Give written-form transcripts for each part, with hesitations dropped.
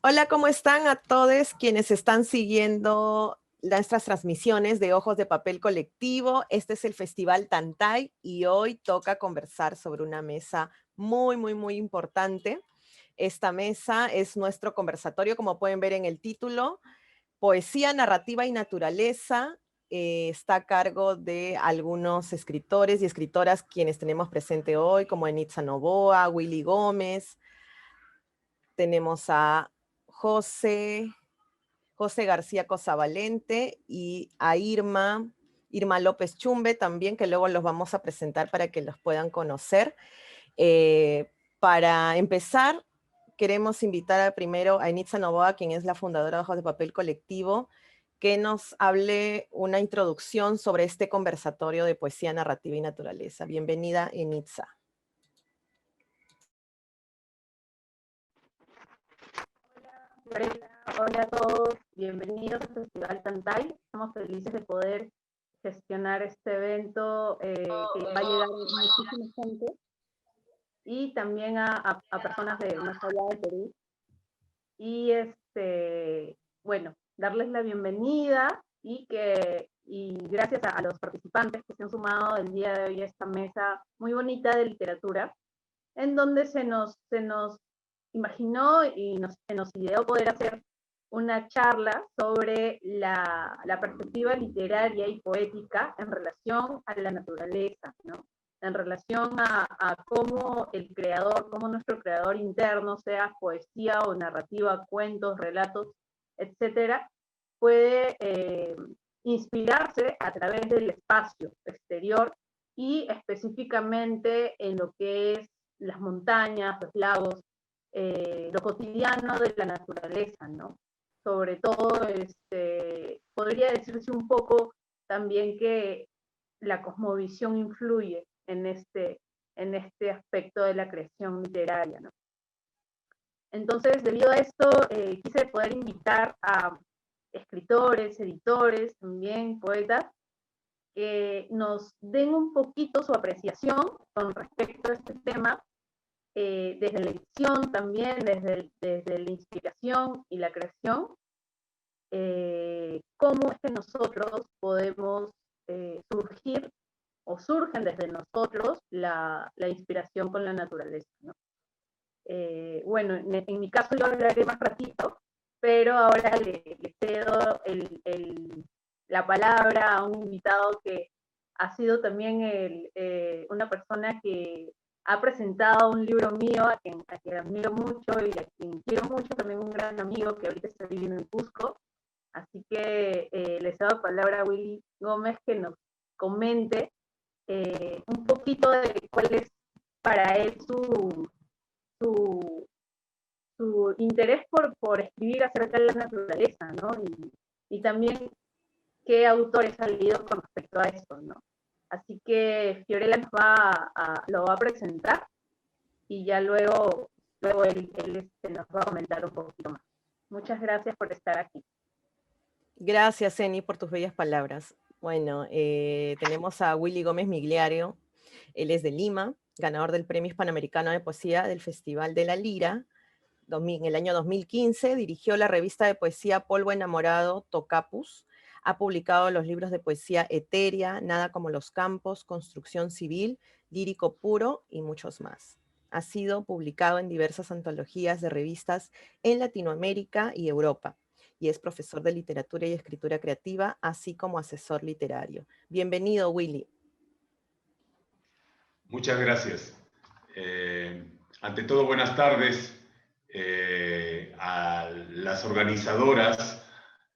Hola, ¿cómo están a todos quienes están siguiendo nuestras transmisiones de Ojos de Papel Colectivo? Este es el Festival Tantay y hoy toca conversar sobre una mesa muy importante. Esta mesa es nuestro conversatorio, como pueden ver en el título, Poesía, Narrativa y Naturaleza. Está a cargo de algunos escritores y escritoras quienes tenemos presente hoy, como Enitza Novoa, Willy Gómez. Tenemos a José García Cosavalente y a Irma López Chumbe también, que luego los vamos a presentar para que los puedan conocer. Para empezar, queremos invitar primero a Enitza Novoa, quien es la fundadora de Ojos de Papel Colectivo, que nos hable una introducción sobre este conversatorio de poesía, narrativa y naturaleza. Bienvenida, Enitza. Hola a todos, bienvenidos al Festival Tantay. Estamos felices de poder gestionar este evento que va a llegar muchísima gente y también a personas de más allá de Perú. Y bueno, darles la bienvenida y gracias a los participantes que se han sumado el día de hoy a esta mesa muy bonita de literatura, en donde se nos imaginó y se nos ideó poder hacer una charla sobre la perspectiva literaria y poética en relación a la naturaleza, ¿no? En relación a cómo el creador, cómo nuestro creador interno, sea poesía o narrativa, cuentos, relatos, etcétera, puede inspirarse a través del espacio exterior y específicamente en lo que es las montañas, los lagos, lo cotidiano de la naturaleza, ¿no? Sobre todo, podría decirse un poco también que la cosmovisión influye en este aspecto de la creación literaria, ¿no? Entonces, debido a esto, quise poder invitar a escritores, editores, también poetas, que nos den un poquito su apreciación con respecto a este tema, desde la edición también, desde la inspiración y la creación, cómo es que nosotros podemos surgir o surgen desde nosotros la inspiración con la naturaleza, ¿no? Bueno, en mi caso yo hablaré más ratito, pero ahora le cedo la palabra a un invitado que ha sido también una persona que ha presentado un libro mío a quien admiro mucho y a quien quiero mucho, también un gran amigo que ahorita está viviendo en Cusco. Así que le cedo la palabra a Willy Gómez que nos comente un poquito de cuál es para él su, su interés por escribir acerca de la naturaleza, ¿no? Y también qué autores han leído con respecto a esto, ¿no? Así que Fiorella lo va a presentar y ya luego él nos va a comentar un poquito más. Muchas gracias por estar aquí. Gracias, Eni, por tus bellas palabras. Bueno, tenemos a Willy Gómez Migliario. Él es de Lima, ganador del Premio Hispanoamericano de Poesía del Festival de la Lira. En el año 2015 dirigió la revista de poesía Polvo Enamorado, Tocapus. Ha publicado los libros de poesía Etérea, Nada como los campos, Construcción Civil, Lírico Puro y muchos más. Ha sido publicado en diversas antologías de revistas en Latinoamérica y Europa y es profesor de literatura y escritura creativa, así como asesor literario. Bienvenido, Willy. Muchas gracias. Ante todo, buenas tardes a las organizadoras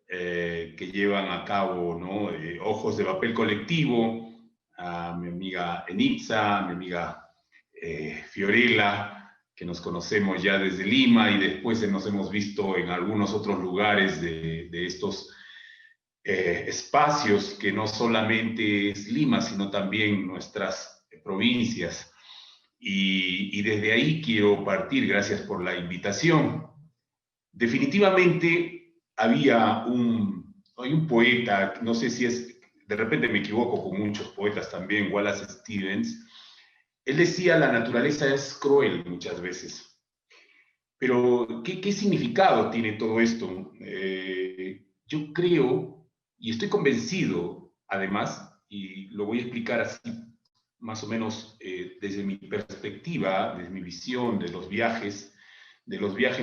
que llevan a cabo, ¿no? Ojos de Papel Colectivo, a mi amiga Enitza, a mi amiga Fiorella, que nos conocemos ya desde Lima y después nos hemos visto en algunos otros lugares de estos espacios que no solamente es Lima, sino también nuestras provincias. Y desde ahí quiero partir, gracias por la invitación. Definitivamente hay un poeta, no sé si es, de repente me equivoco con muchos poetas también, Wallace Stevens. Él decía, la naturaleza es cruel muchas veces. Pero, ¿qué significado tiene todo esto? Yo creo, y estoy convencido, además, y lo voy a explicar así, más o menos desde mi perspectiva, desde mi visión de los viajes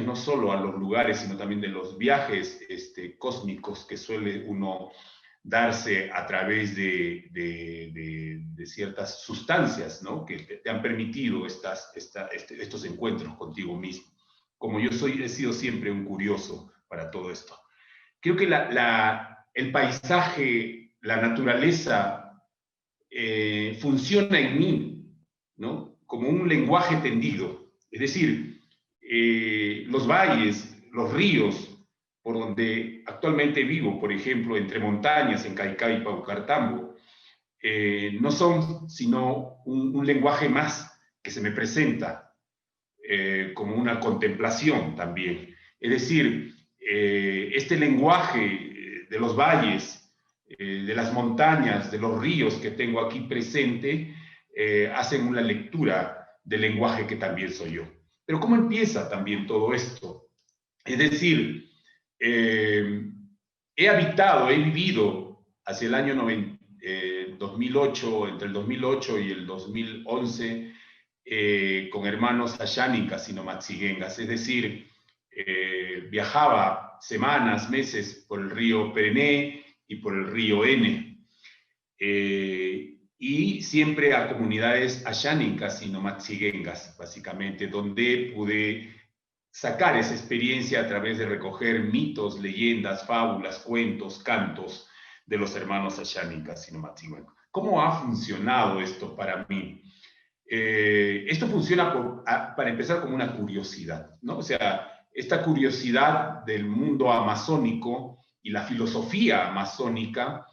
no solo a los lugares, sino también de los viajes cósmicos que suele uno darse a través de ciertas sustancias, ¿no? Que te han permitido estos encuentros contigo mismo. Como yo he sido siempre un curioso para todo esto. Creo que el paisaje, la naturaleza, funciona en mí, ¿no? Como un lenguaje tendido. Es decir, los valles, los ríos, por donde actualmente vivo, por ejemplo, entre montañas, en Caicay y Paucartambo, no son sino un lenguaje más que se me presenta como una contemplación también. Es decir, este lenguaje de los valles, de las montañas, de los ríos que tengo aquí presente, hacen una lectura del lenguaje que también soy yo. Pero ¿cómo empieza también todo esto? Es decir, he vivido hacia el año 2008, entre el 2008 y el 2011, con hermanos ayánicas y nomaxigengas, es decir, viajaba semanas, meses por el río Perené y por el río N, y siempre a comunidades ayánicas y nomaxigengas, básicamente, donde pude sacar esa experiencia a través de recoger mitos, leyendas, fábulas, cuentos, cantos de los hermanos ayánicas y nomaxigengas. ¿Cómo ha funcionado esto para mí? Esto funciona para empezar como una curiosidad, ¿no? O sea, esta curiosidad del mundo amazónico y la filosofía amazónica,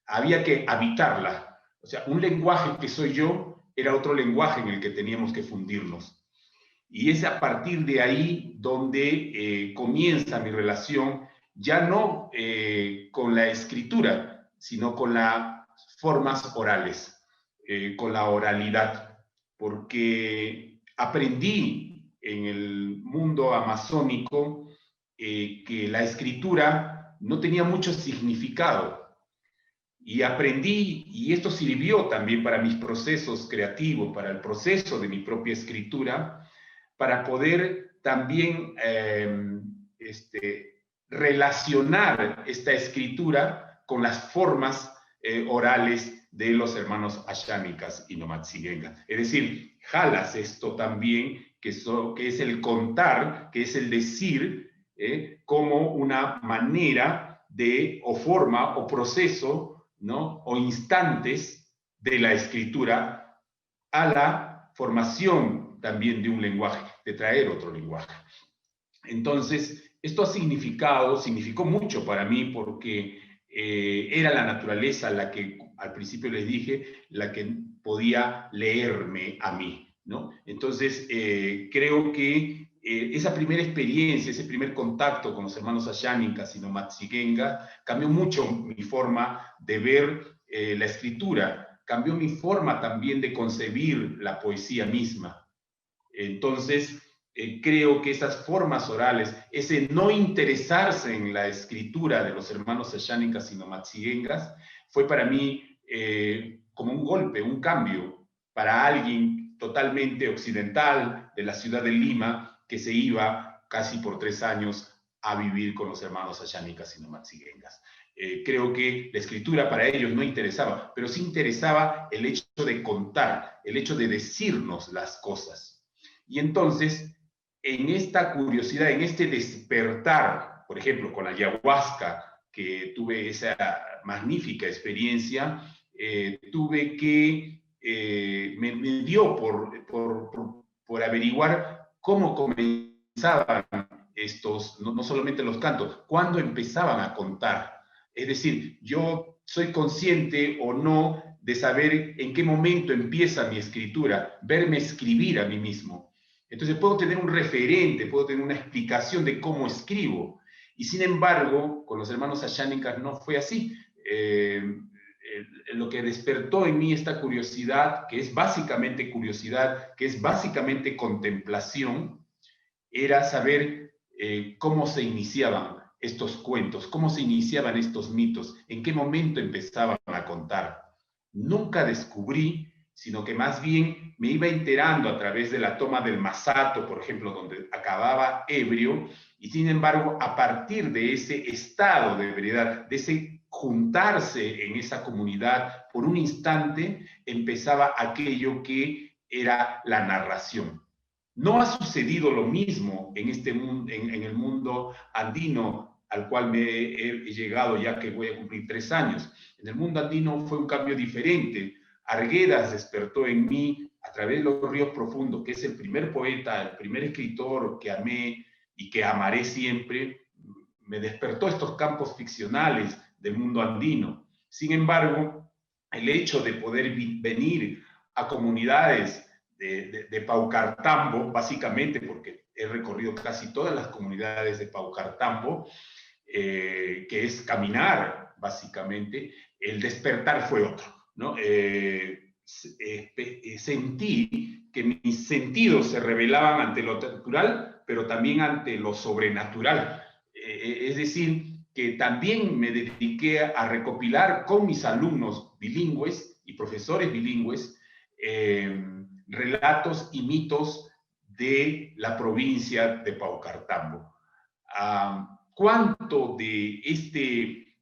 había que habitarla. O sea, un lenguaje que soy yo era otro lenguaje en el que teníamos que fundirnos. Y es a partir de ahí donde comienza mi relación, ya no con la escritura, sino con las formas orales. Con la oralidad, porque aprendí en el mundo amazónico que la escritura no tenía mucho significado. Y aprendí, y esto sirvió también para mis procesos creativos, para el proceso de mi propia escritura, para poder también relacionar esta escritura con las formas orales de los hermanos ayánicas y nomaxigengas. Es decir, jalas esto también, que es el contar, que es el decir, como una manera de, o forma, o proceso, ¿no? O instantes de la escritura a la formación también de un lenguaje, de traer otro lenguaje. Entonces, esto significó mucho para mí porque era la naturaleza la que, al principio les dije, la que podía leerme a mí, ¿no? Entonces, creo que esa primera experiencia, ese primer contacto con los hermanos ayánicas y nomaxigengas cambió mucho mi forma de ver la escritura, cambió mi forma también de concebir la poesía misma. Entonces, creo que esas formas orales, ese no interesarse en la escritura de los hermanos ayánicas y nomaxigengas, fue para mí como un golpe, un cambio para alguien totalmente occidental de la ciudad de Lima, que se iba casi por 3 años a vivir con los hermanos ayánicas y nomaxigengas. Creo que la escritura para ellos no interesaba, pero sí interesaba el hecho de contar, el hecho de decirnos las cosas. Y entonces, en esta curiosidad, en este despertar, por ejemplo, con la ayahuasca, que tuve esa magnífica experiencia, tuve que, me dio por averiguar cómo comenzaban estos, no solamente los cantos, cuándo empezaban a contar. Es decir, yo soy consciente o no de saber en qué momento empieza mi escritura, verme escribir a mí mismo. Entonces puedo tener un referente, puedo tener una explicación de cómo escribo. Y sin embargo, con los hermanos ayánicas no fue así. Lo que despertó en mí esta curiosidad, que es básicamente curiosidad, que es básicamente contemplación, era saber cómo se iniciaban estos cuentos, cómo se iniciaban estos mitos, en qué momento empezaban a contar. Nunca descubrí, sino que más bien me iba enterando a través de la toma del masato, por ejemplo, donde acababa ebrio, y sin embargo, a partir de ese estado de ebriedad, de ese juntarse en esa comunidad por un instante, empezaba aquello que era la narración. No ha sucedido lo mismo en, en el mundo andino al cual me he llegado ya que voy a cumplir 3 años. En el mundo andino fue un cambio diferente. Arguedas despertó en mí a través de los ríos profundos, que es el primer poeta, el primer escritor que amé y que amaré siempre, me despertó estos campos ficcionales del mundo andino. Sin embargo, el hecho de poder venir a comunidades de Paucartambo, básicamente porque he recorrido casi todas las comunidades de Paucartambo, que es caminar, básicamente, el despertar fue otro, ¿no? Sentí que mis sentidos se revelaban ante lo natural, pero también ante lo sobrenatural. Es decir, que también me dediqué a recopilar con mis alumnos bilingües y profesores bilingües relatos y mitos de la provincia de Paucartambo. ¿Cuánto de este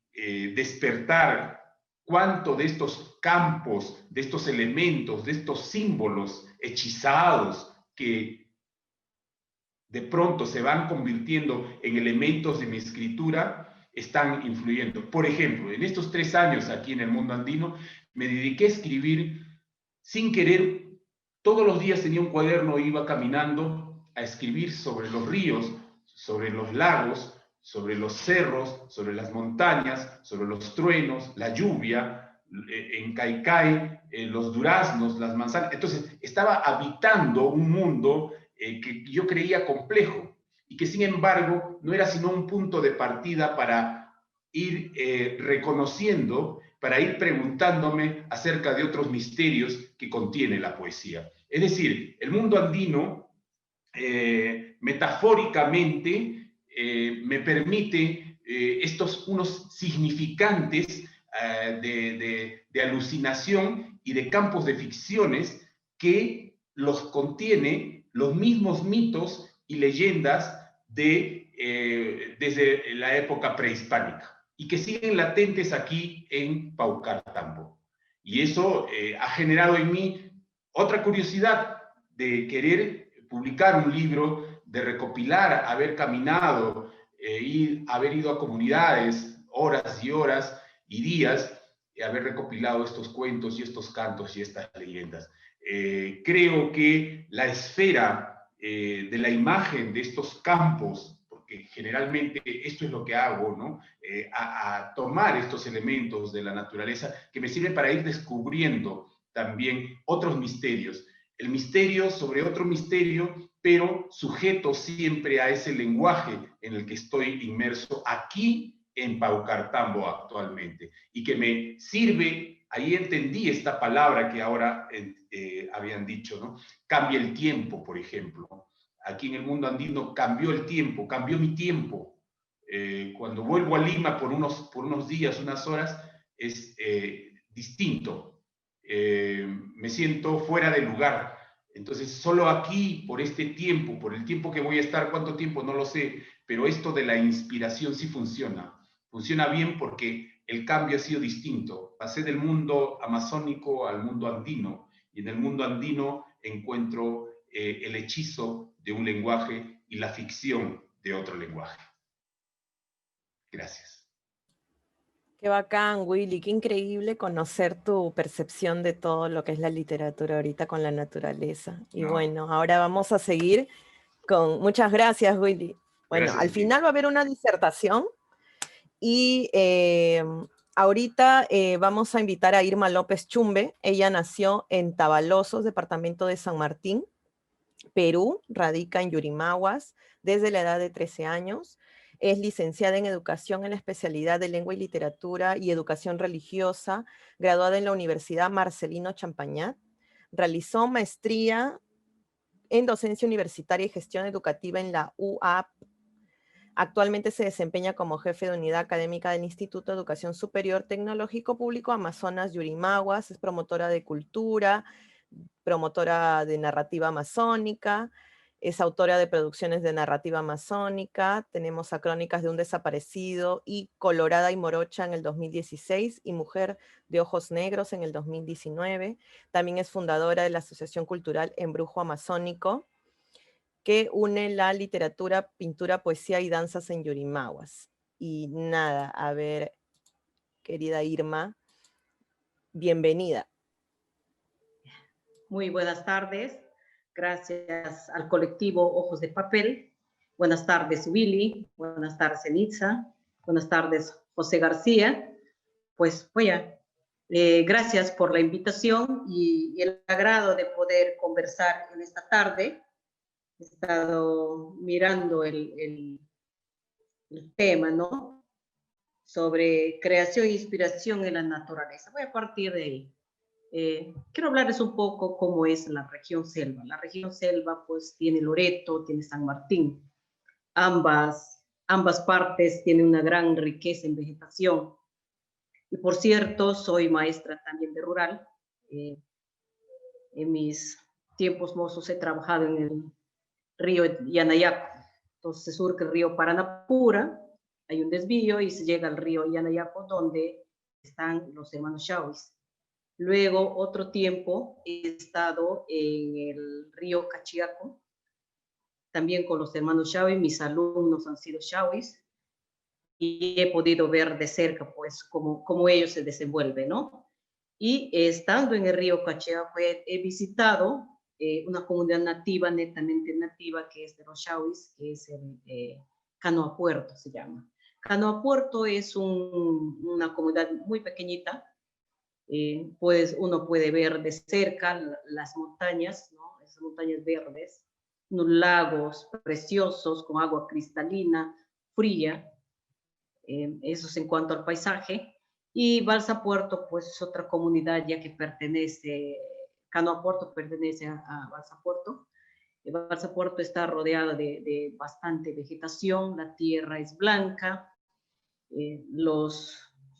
despertar, cuánto de estos campos, de estos elementos, de estos símbolos hechizados que de pronto se van convirtiendo en elementos de mi escritura, están influyendo? Por ejemplo, en estos 3 años aquí en el mundo andino, me dediqué a escribir sin querer. Todos los días tenía un cuaderno e iba caminando a escribir sobre los ríos, sobre los lagos, sobre los cerros, sobre las montañas, sobre los truenos, la lluvia, en Caicay, los duraznos, las manzanas. Entonces, estaba habitando un mundo que yo creía complejo y que sin embargo no era sino un punto de partida para ir reconociendo, para ir preguntándome acerca de otros misterios que contiene la poesía. Es decir, el mundo andino, metafóricamente, me permite unos significantes de alucinación y de campos de ficciones que los contiene los mismos mitos y leyendas desde la época prehispánica y que siguen latentes aquí en Paucartambo. Y eso ha generado en mí otra curiosidad de querer publicar un libro, de recopilar, haber caminado, haber ido a comunidades, horas y horas y días, haber recopilado estos cuentos y estos cantos y estas leyendas. Creo que la esfera de la imagen de estos campos, porque generalmente esto es lo que hago, ¿no? A tomar estos elementos de la naturaleza que me sirven para ir descubriendo también otros misterios. El misterio sobre otro misterio, pero sujeto siempre a ese lenguaje en el que estoy inmerso aquí en Paucartambo actualmente y que me sirve. Ahí entendí esta palabra que ahora habían dicho, ¿no? Cambia el tiempo, por ejemplo. Aquí en el mundo andino cambió el tiempo, cambió mi tiempo. Cuando vuelvo a Lima por unos días, unas horas, es distinto. Me siento fuera de lugar. Entonces, solo aquí, por este tiempo, por el tiempo que voy a estar, cuánto tiempo, no lo sé, pero esto de la inspiración sí funciona. Funciona bien porque el cambio ha sido distinto. Pasé del mundo amazónico al mundo andino, y en el mundo andino encuentro el hechizo de un lenguaje y la ficción de otro lenguaje. Gracias. Qué bacán, Willy, qué increíble conocer tu percepción de todo lo que es la literatura ahorita con la naturaleza. Y bueno, ahora vamos a seguir con... Muchas gracias, Willy. Bueno, gracias, al final va a haber una disertación y ahorita vamos a invitar a Irma López Chumbe. Ella nació en Tabalosos, departamento de San Martín, Perú, radica en Yurimaguas desde la edad de 13 años. Es licenciada en Educación en la especialidad de Lengua y Literatura y Educación Religiosa, graduada en la Universidad Marcelino Champagnat. Realizó maestría en docencia universitaria y gestión educativa en la UAP. Actualmente se desempeña como jefe de unidad académica del Instituto de Educación Superior Tecnológico Público Amazonas Yurimaguas. Es promotora de cultura, promotora de narrativa amazónica, es autora de producciones de narrativa amazónica. Tenemos a Crónicas de un desaparecido y Colorada y Morocha en el 2016 y Mujer de ojos negros en el 2019. También es fundadora de la Asociación Cultural Embrujo Amazónico, que une la literatura, pintura, poesía y danzas en Yurimaguas. Y nada, a ver, querida Irma, bienvenida. Muy buenas tardes, gracias al colectivo Ojos de Papel. Buenas tardes, Willy, buenas tardes, Enitza, buenas tardes, José García. Pues gracias por la invitación y el agrado de poder conversar en esta tarde. He estado mirando el tema, ¿no? Sobre creación e inspiración en la naturaleza. Voy a partir de ahí. Quiero hablarles un poco cómo es la región selva. La región selva pues tiene Loreto, tiene San Martín. Ambas partes tienen una gran riqueza en vegetación. Y por cierto, soy maestra también de rural. En mis tiempos mozos he trabajado en el río Yanayaco. Entonces surge el río Paranapura, hay un desvío y se llega al río Yanayaco donde están los hermanos Shawis. Luego, otro tiempo, he estado en el río Cachiaco, también con los hermanos Shawis. Mis alumnos han sido Shawis y he podido ver de cerca, pues, cómo ellos se desenvuelven, ¿no? Y estando en el río Cachiaco, he visitado una comunidad nativa, netamente nativa, que es de los Shawis, que es el Canoa Puerto, se llama. Canoa Puerto es una comunidad muy pequeñita. Pues uno puede ver de cerca las montañas, ¿no? Esas montañas verdes, unos lagos preciosos con agua cristalina, fría, eso es en cuanto al paisaje. Y Balsa Puerto, pues es otra comunidad ya que pertenece, Canoa Puerto pertenece a Balsa Puerto. Balsa Puerto está rodeada de bastante vegetación, la tierra es blanca,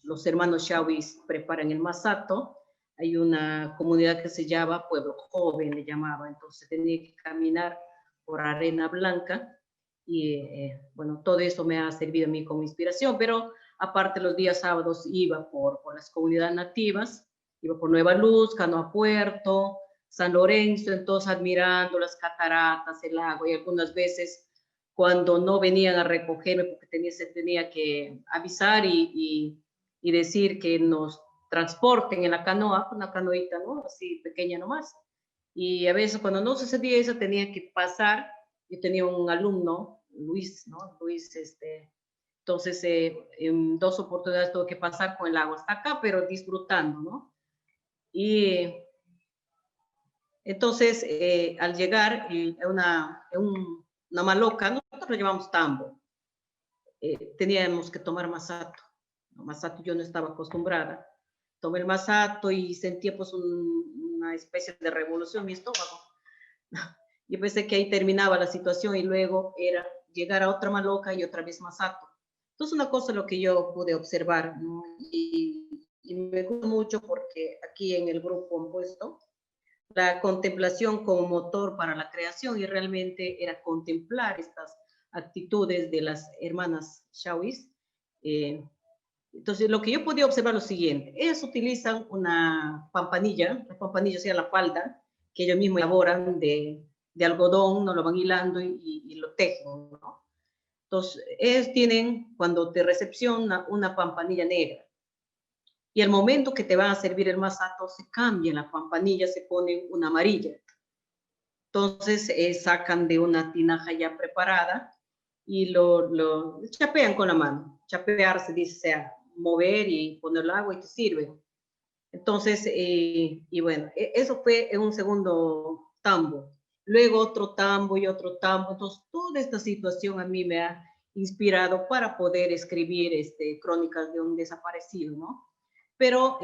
los hermanos Shawis preparan el masato. Hay una comunidad que se llama Pueblo Joven, le llamaba, entonces tenía que caminar por arena blanca y bueno, todo eso me ha servido a mí como inspiración, pero aparte los días sábados iba por las comunidades nativas, iba por Nueva Luz, Canoa Puerto, San Lorenzo, entonces admirando las cataratas, el lago, y algunas veces cuando no venían a recogerme porque se tenía que avisar y decir que nos transporten en la canoa, una canoita, ¿no? Así pequeña nomás. Y a veces cuando no sucedía eso tenía que pasar. Yo tenía un alumno, Luis, ¿no? Luis, entonces en 2 oportunidades tuve que pasar con el agua hasta acá, pero disfrutando, ¿no? Y entonces al llegar una maloca, nosotros lo llamamos tambo, teníamos que tomar masato. Masato yo no estaba acostumbrada. Tomé el masato y sentía pues una especie de revolución en mi estómago. Yo pensé que ahí terminaba la situación y luego era llegar a otra maloca y otra vez masato. Entonces una cosa lo que yo pude observar, ¿no? Y me gusta mucho porque aquí en el grupo han puesto la contemplación como motor para la creación y realmente era contemplar estas actitudes de las hermanas Shawis. Entonces, lo que yo podía observar es lo siguiente. Ellas utilizan una pampanilla, la pampanilla sea la falda, que ellos mismos elaboran de algodón, no lo van hilando y lo tejen, ¿no? Entonces, ellos tienen, cuando te recepciona, una pampanilla negra. Y al momento que te van a servir el masato, se cambia la pampanilla, se pone una amarilla. Entonces, sacan de una tinaja ya preparada y lo chapean con la mano. Chapear se dice, sea, mover y poner el agua y te sirve. Entonces, y bueno, eso fue en un segundo tambo. Luego otro tambo y otro tambo. Entonces, toda esta situación a mí me ha inspirado para poder escribir crónicas de un desaparecido, ¿no? Pero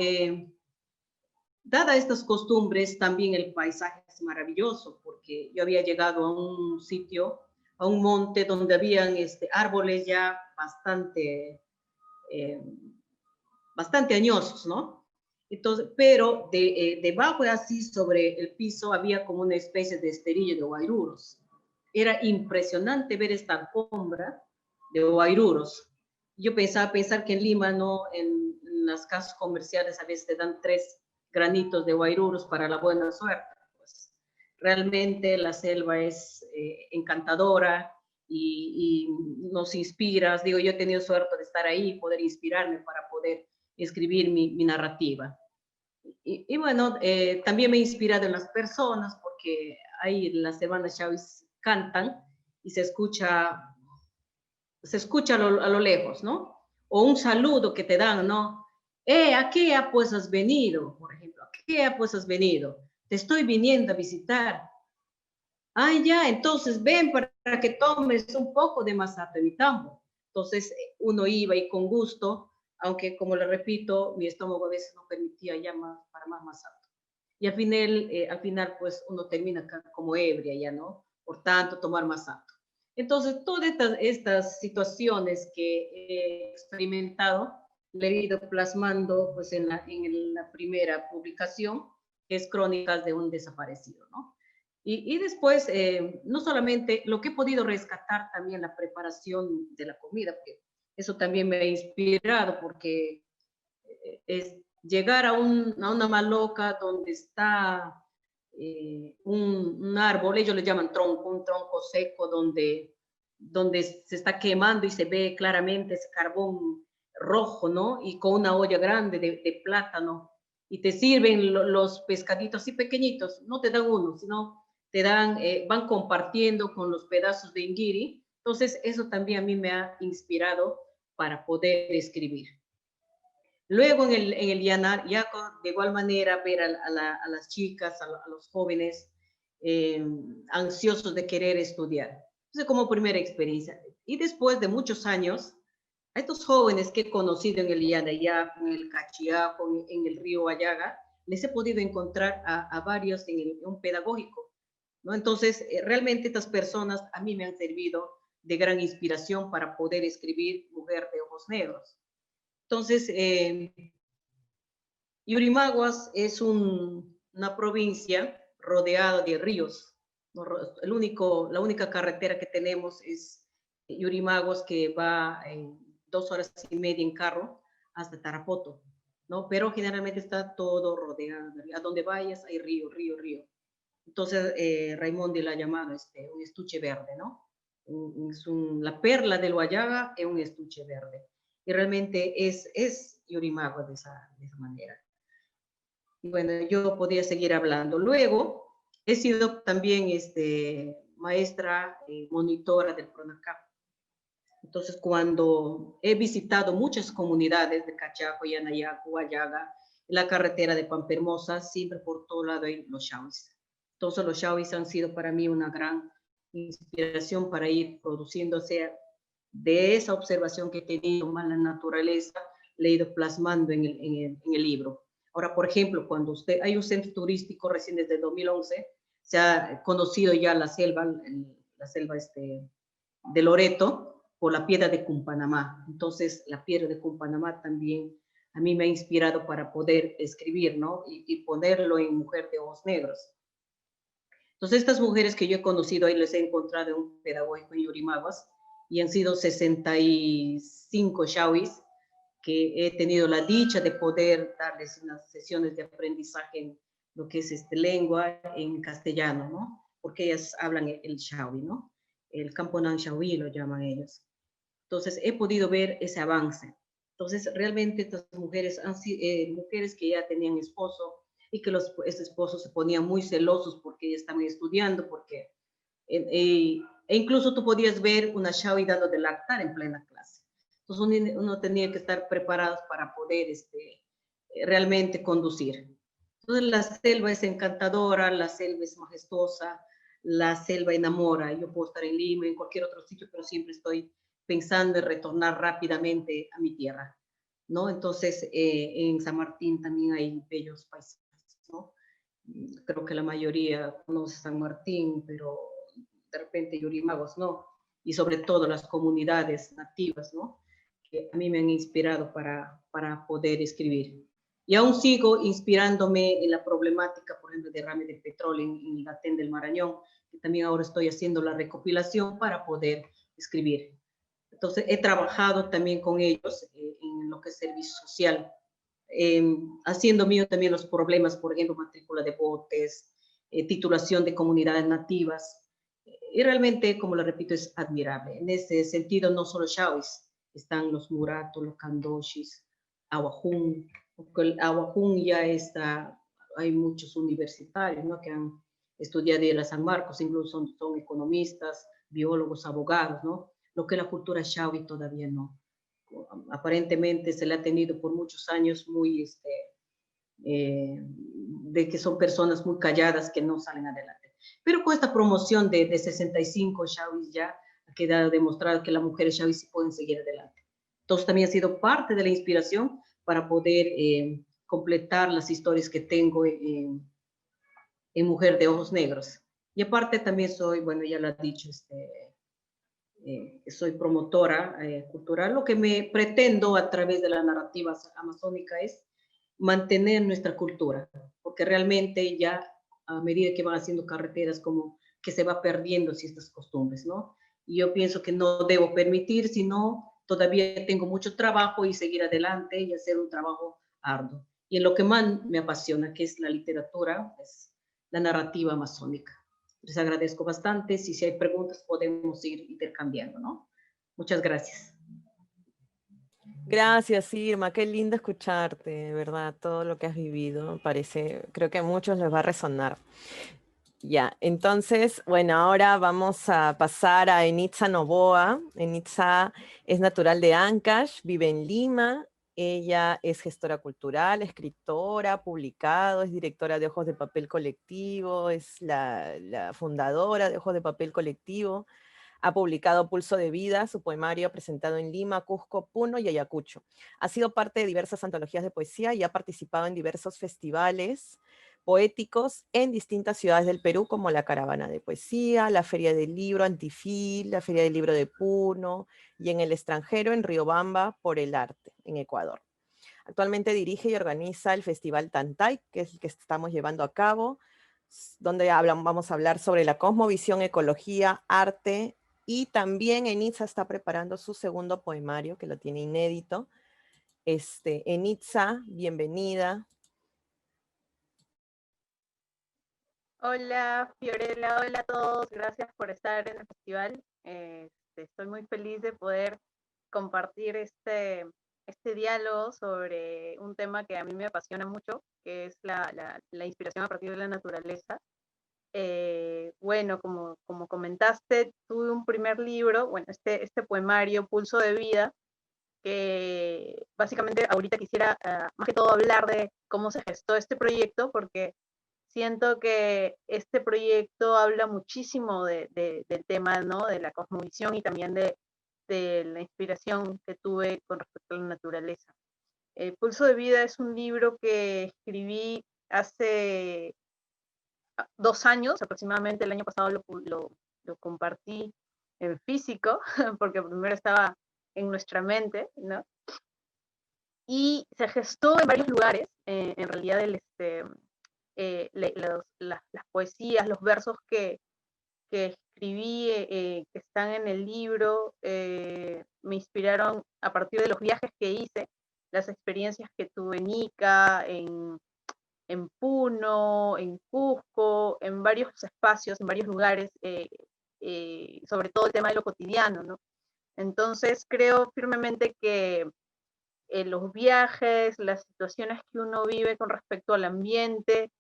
Dada estas costumbres, también el paisaje es maravilloso, porque yo había llegado a un sitio, a un monte donde habían árboles ya bastante añosos, ¿no? Entonces, pero debajo, así sobre el piso, había como una especie de esterillo de guairuros. Era impresionante ver esta alfombra de guairuros. Yo pensar que en Lima, no, en las casas comerciales a veces te dan 3 granitos de guairuros para la buena suerte. Pues, realmente la selva es encantadora y nos inspiras. Digo, yo he tenido suerte de estar ahí y poder inspirarme para poder escribir mi narrativa. Y bueno, también me he inspirado en las personas, porque ahí las Sebana Chávez cantan y se escucha a lo lejos, ¿no? O un saludo que te dan, ¿no? ¿A qué pues has venido? Por ejemplo, ¿a qué pues has venido? Te estoy viniendo a visitar. Ah, ya, entonces ven para que tomes un poco de masato y tambo. Entonces uno iba y con gusto, aunque como le repito, mi estómago a veces no permitía ya para más masato. Y al final pues uno termina como ebria ya, ¿no? Por tanto, tomar masato. Entonces, todas estas situaciones que he experimentado, le he ido plasmando pues en la primera publicación, que es Crónicas de un desaparecido, ¿no? Y después, no solamente lo que he podido rescatar, también la preparación de la comida, porque eso también me ha inspirado, porque es llegar a una maloca donde está un árbol, ellos le llaman tronco, un tronco seco, donde se está quemando y se ve claramente ese carbón rojo, ¿no? Y con una olla grande de plátano, y te sirven los pescaditos así pequeñitos, no te dan uno, sino te dan, van compartiendo con los pedazos de ingiri. Entonces eso también a mí me ha inspirado para poder escribir. Luego en el Yaco, de igual manera, ver a las chicas, a los jóvenes ansiosos de querer estudiar. Entonces, como primera experiencia. Y después de muchos años, a estos jóvenes que he conocido en el Yanayaco, en el Cachiaco, en el río Ayaga, les he podido encontrar a varios en un pedagógico, ¿no? Entonces, realmente estas personas a mí me han servido de gran inspiración para poder escribir Mujer de Ojos Negros. Entonces, Yurimaguas es una provincia rodeada de ríos. La única carretera que tenemos es Yurimaguas, que va en 2 horas y media en carro hasta Tarapoto, ¿no? Pero generalmente está todo rodeado. A donde vayas hay río, río, río. Entonces, Raimondi la ha llamado un estuche verde, ¿no? La perla del Guayaga es un estuche verde. Y realmente es Yurimaguas de esa manera. Y bueno, yo podía seguir hablando. Luego, he sido también maestra monitora del PRONACAP. Entonces, cuando he visitado muchas comunidades de Cachaco, Yanayaco, Guayaga, la carretera de Pampermosa, siempre por todo lado hay los shawis. Entonces, los shawis han sido para mí una gran inspiración para ir produciéndose de esa observación que he tenido más la naturaleza, le he ido plasmando en el libro. Ahora, por ejemplo, cuando hay un centro turístico recién desde 2011, se ha conocido ya la selva de Loreto, por la piedra de Cumpanamá. Entonces, la piedra de Cumpanamá también a mí me ha inspirado para poder escribir, ¿no? Y ponerlo en Mujer de Ojos Negros. Entonces, estas mujeres que yo he conocido, ahí les he encontrado en un pedagógico en Yurimaguas, y han sido 65 shawis que he tenido la dicha de poder darles unas sesiones de aprendizaje en lo que es lengua en castellano, ¿no? Porque ellas hablan el shawi, ¿no? El Camponan Shawi lo llaman ellos. Entonces, he podido ver ese avance. Entonces, realmente estas mujeres han sido mujeres que ya tenían esposo y que estos esposos se ponían muy celosos porque estaban estudiando, porque e incluso tú podías ver una shawi dando de lactar en plena clase. Entonces, uno tenía que estar preparados para poder realmente conducir. Entonces, la selva es encantadora, la selva es majestuosa, la selva enamora. Yo puedo estar en Lima, en cualquier otro sitio, pero siempre estoy pensando en retornar rápidamente a mi tierra, ¿no? Entonces, en San Martín también hay bellos paisajes. creo que la mayoría conoce San Martín, pero de repente Yurimagos no, y sobre todo las comunidades nativas, ¿no? Que a mí me han inspirado para poder escribir. Y aún sigo inspirándome en la problemática, por ejemplo, de derrame de petróleo en Gatén del Marañón, que también ahora estoy haciendo la recopilación para poder escribir. Entonces, he trabajado también con ellos en lo que es servicio social, haciendo mío también los problemas, por ejemplo, matrícula de botes, titulación de comunidades nativas. Y realmente, como lo repito, es admirable. En ese sentido, no solo Shawis, están los Muratos, los Candoshis, Aguajún, porque el Aguajún ya está, hay muchos universitarios, ¿no? Que han estudiado en la San Marcos, incluso son economistas, biólogos, abogados, ¿no? Lo que la cultura Shawi todavía no. Aparentemente se le ha tenido por muchos años muy, de que son personas muy calladas que no salen adelante. Pero con esta promoción de 65 Shawis ya ha quedado demostrado que las mujeres Shawis sí pueden seguir adelante. Entonces también ha sido parte de la inspiración para poder completar las historias que tengo en Mujer de Ojos Negros. Y aparte también soy, bueno, ya lo ha dicho, soy promotora cultural. Lo que me pretendo a través de la narrativa amazónica es mantener nuestra cultura, porque realmente ya a medida que van haciendo carreteras, como que se va perdiendo estas costumbres, ¿no? Y yo pienso que no debo permitir, sino todavía tengo mucho trabajo y seguir adelante y hacer un trabajo arduo. Y en lo que más me apasiona, que es la literatura, es la narrativa amazónica. Les agradezco bastante. Si hay preguntas, podemos ir intercambiando, ¿no? Muchas gracias. Gracias, Irma. Qué lindo escucharte, de verdad, todo lo que has vivido. Parece, creo que a muchos les va a resonar. Ya, entonces, bueno, ahora vamos a pasar a Enitza Novoa. Enitza es natural de Ancash, vive en Lima. Ella es gestora cultural, escritora, ha publicado, es directora de Ojos de Papel Colectivo, es la fundadora de Ojos de Papel Colectivo. Ha publicado Pulso de Vida, su poemario presentado en Lima, Cusco, Puno y Ayacucho. Ha sido parte de diversas antologías de poesía y ha participado en diversos festivales poéticos en distintas ciudades del Perú, como la Caravana de Poesía, la Feria del Libro Antifil, la Feria del Libro de Puno, y en el extranjero, en Riobamba, por el arte, en Ecuador. Actualmente dirige y organiza el Festival Tantay, que es el que estamos llevando a cabo, donde vamos a hablar sobre la cosmovisión, ecología, arte, y también Enitza está preparando su segundo poemario, que lo tiene inédito. Enitza, bienvenida. Hola Fiorella, hola a todos, gracias por estar en el festival. Estoy muy feliz de poder compartir este diálogo sobre un tema que a mí me apasiona mucho, que es la inspiración a partir de la naturaleza. Bueno, como comentaste, tuve un primer libro, bueno, este poemario, Pulso de Vida, que básicamente ahorita quisiera más que todo hablar de cómo se gestó este proyecto, porque siento que este proyecto habla muchísimo del tema, ¿no? De la cosmovisión y también de la inspiración que tuve con respecto a la naturaleza. Pulso de Vida es un libro que escribí hace 2 años, aproximadamente el año pasado lo compartí en físico, porque primero estaba en nuestra mente, ¿no? Y se gestó en varios lugares, en realidad las poesías, los versos que escribí, que están en el libro, me inspiraron a partir de los viajes que hice, las experiencias que tuve en Ica, en Puno, en Cusco, en varios espacios, en varios lugares, sobre todo el tema de lo cotidiano, ¿no? Entonces creo firmemente que los viajes, las situaciones que uno vive con respecto al ambiente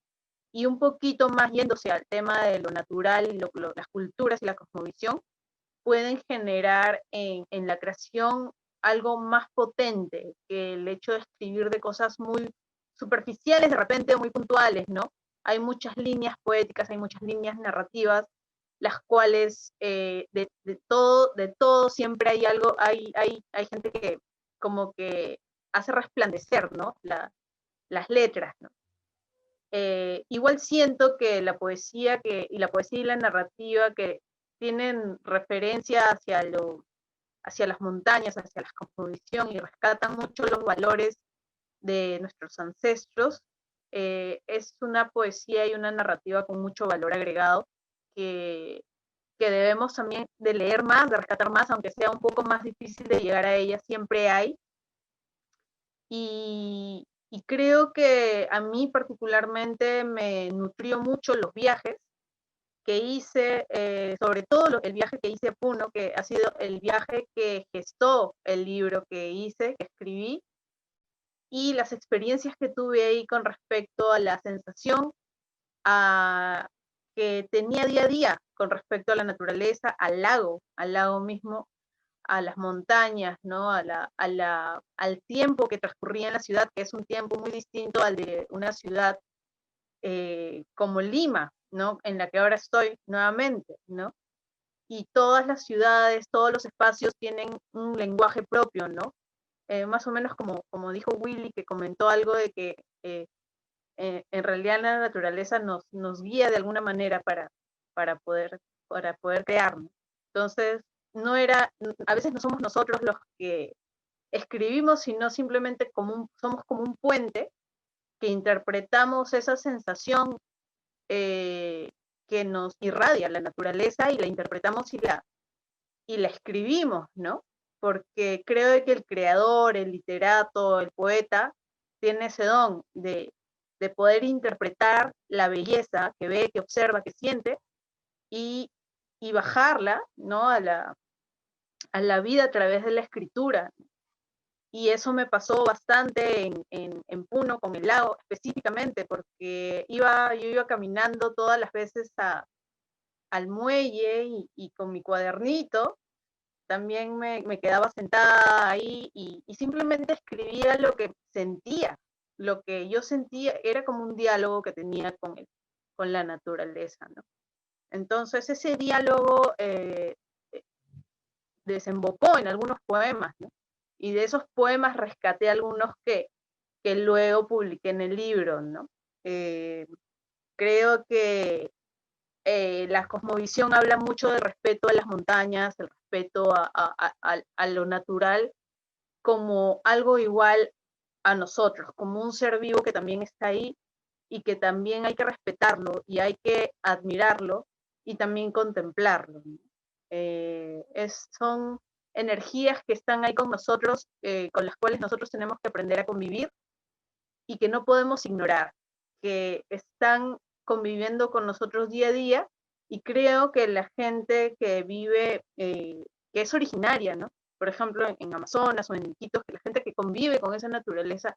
y un poquito más yéndose al tema de lo natural, las culturas y la cosmovisión, pueden generar en la creación algo más potente que el hecho de escribir de cosas muy superficiales, de repente muy puntuales, ¿no? Hay muchas líneas poéticas, hay muchas líneas narrativas, las cuales de todo siempre hay algo, hay gente que como que hace resplandecer, ¿no? Las letras, ¿no? igual siento que la poesía y la narrativa que tienen referencia hacia las montañas, hacia la cosmovisión y rescatan mucho los valores de nuestros ancestros, es una poesía y una narrativa con mucho valor agregado que, que debemos también de leer más, de rescatar más, aunque sea un poco más difícil de llegar a ella, siempre hay. Y creo que a mí particularmente me nutrió mucho los viajes que hice, sobre todo el viaje que hice a Puno, que ha sido el viaje que gestó el libro que hice, que escribí, y las experiencias que tuve ahí con respecto a la sensación que tenía día a día con respecto a la naturaleza, al lago mismo, a las montañas, ¿no? Al tiempo que transcurría en la ciudad, que es un tiempo muy distinto al de una ciudad como Lima, ¿no? En la que ahora estoy nuevamente, ¿no? Y todas las ciudades, todos los espacios tienen un lenguaje propio, ¿no? Más o menos como dijo Willy, que comentó algo de que en realidad la naturaleza nos guía de alguna manera para poder, para poder crearnos. Entonces, a veces no somos nosotros los que escribimos, sino simplemente somos como un puente que interpretamos esa sensación que nos irradia la naturaleza y la interpretamos y la escribimos, ¿no? Porque creo que el creador, el literato, el poeta, tiene ese don de poder interpretar la belleza que ve, que observa, que siente y, y bajarla, ¿no? A la vida a través de la escritura. Y eso me pasó bastante en Puno, con el lago específicamente, porque yo iba caminando todas las veces al muelle y con mi cuadernito, también me quedaba sentada ahí y simplemente escribía lo que sentía. Lo que yo sentía era como un diálogo que tenía con la naturaleza, ¿no? Entonces ese diálogo desembocó en algunos poemas, ¿no? Y de esos poemas rescaté algunos que luego publiqué en el libro, ¿no? Creo que la cosmovisión habla mucho del respeto a las montañas, el respeto a lo natural como algo igual a nosotros, como un ser vivo que también está ahí y que también hay que respetarlo y hay que admirarlo y también contemplarlo. Son energías que están ahí con nosotros, con las cuales nosotros tenemos que aprender a convivir y que no podemos ignorar, que están conviviendo con nosotros día a día y creo que la gente que vive, que es originaria, ¿no? Por ejemplo, en Amazonas o en Iquitos, que la gente que convive con esa naturaleza,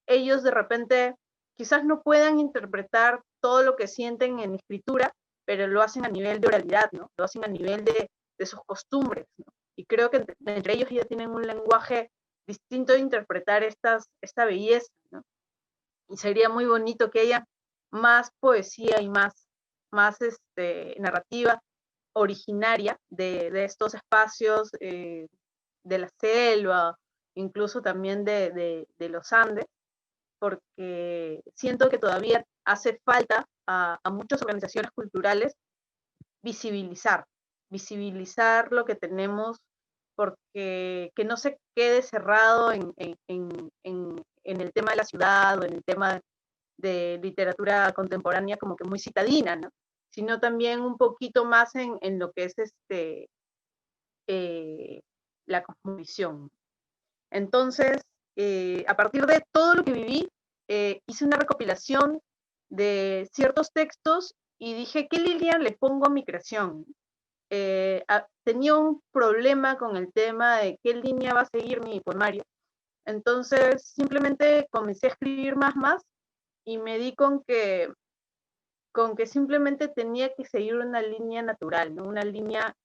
ellos de repente quizás no puedan interpretar todo lo que sienten en escritura, pero lo hacen a nivel de oralidad, ¿no? Lo hacen a nivel de sus costumbres, ¿no? Y creo que entre ellos ya tienen un lenguaje distinto de interpretar esta belleza, ¿no? Y sería muy bonito que haya más poesía y más narrativa originaria estos espacios de la selva, incluso también de los Andes, porque siento que todavía hace falta a muchas organizaciones culturales visibilizar, visibilizar lo que tenemos, porque que no se quede cerrado en el tema de la ciudad o en el tema de literatura contemporánea como que muy citadina, ¿no? Sino también un poquito más en lo que es la cosmovisión. Entonces, a partir de todo lo que viví, hice una recopilación de ciertos textos y dije, ¿qué línea le pongo a mi creación? Tenía un problema con el tema de qué línea va a seguir mi poemario. Entonces, simplemente comencé a escribir más y me di con que simplemente tenía que seguir una línea natural, ¿no? Una línea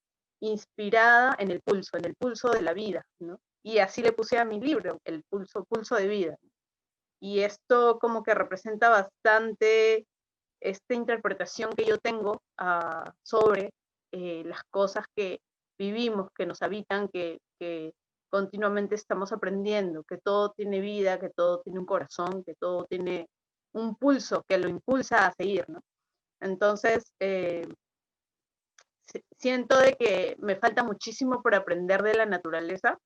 inspirada en el pulso de la vida, ¿no? Y así le puse a mi libro, el pulso de vida. Y esto como que representa bastante esta interpretación que yo tengo sobre las cosas que vivimos, que nos habitan, que continuamente estamos aprendiendo, que todo tiene vida, que todo tiene un corazón, que todo tiene un pulso que lo impulsa a seguir, ¿no? Entonces, siento de que me falta muchísimo por aprender de la naturaleza,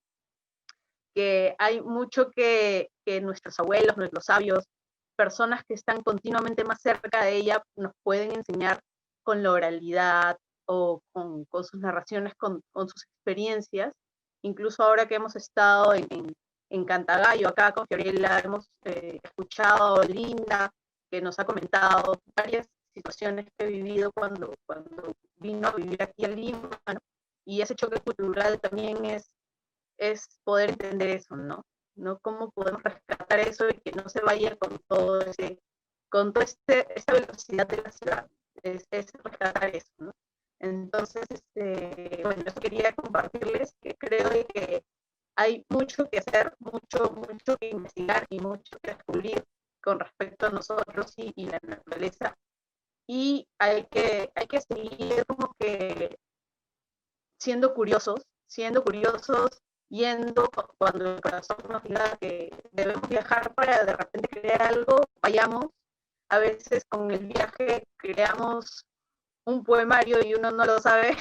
que hay mucho que nuestros abuelos, nuestros sabios, personas que están continuamente más cerca de ella, nos pueden enseñar con la oralidad o con sus narraciones, con sus experiencias. Incluso ahora que hemos estado en Cantagallo, acá con Fiorella, hemos escuchado a Linda, que nos ha comentado varias situaciones que he vivido cuando vino a vivir aquí a Lima, ¿no? Y ese choque cultural también es poder entender eso, ¿no? ¿No? Cómo podemos rescatar eso y que no se vaya con todo esta velocidad de la ciudad. Es rescatar eso, ¿no? Entonces, bueno, eso quería compartirles, que creo que hay mucho que hacer, mucho que investigar y mucho que descubrir con respecto a nosotros y la naturaleza. Y hay que seguir como que siendo curiosos, yendo cuando el corazón nos diga que debemos viajar para de repente crear algo, vayamos. A veces con el viaje creamos un poemario y uno no lo sabe.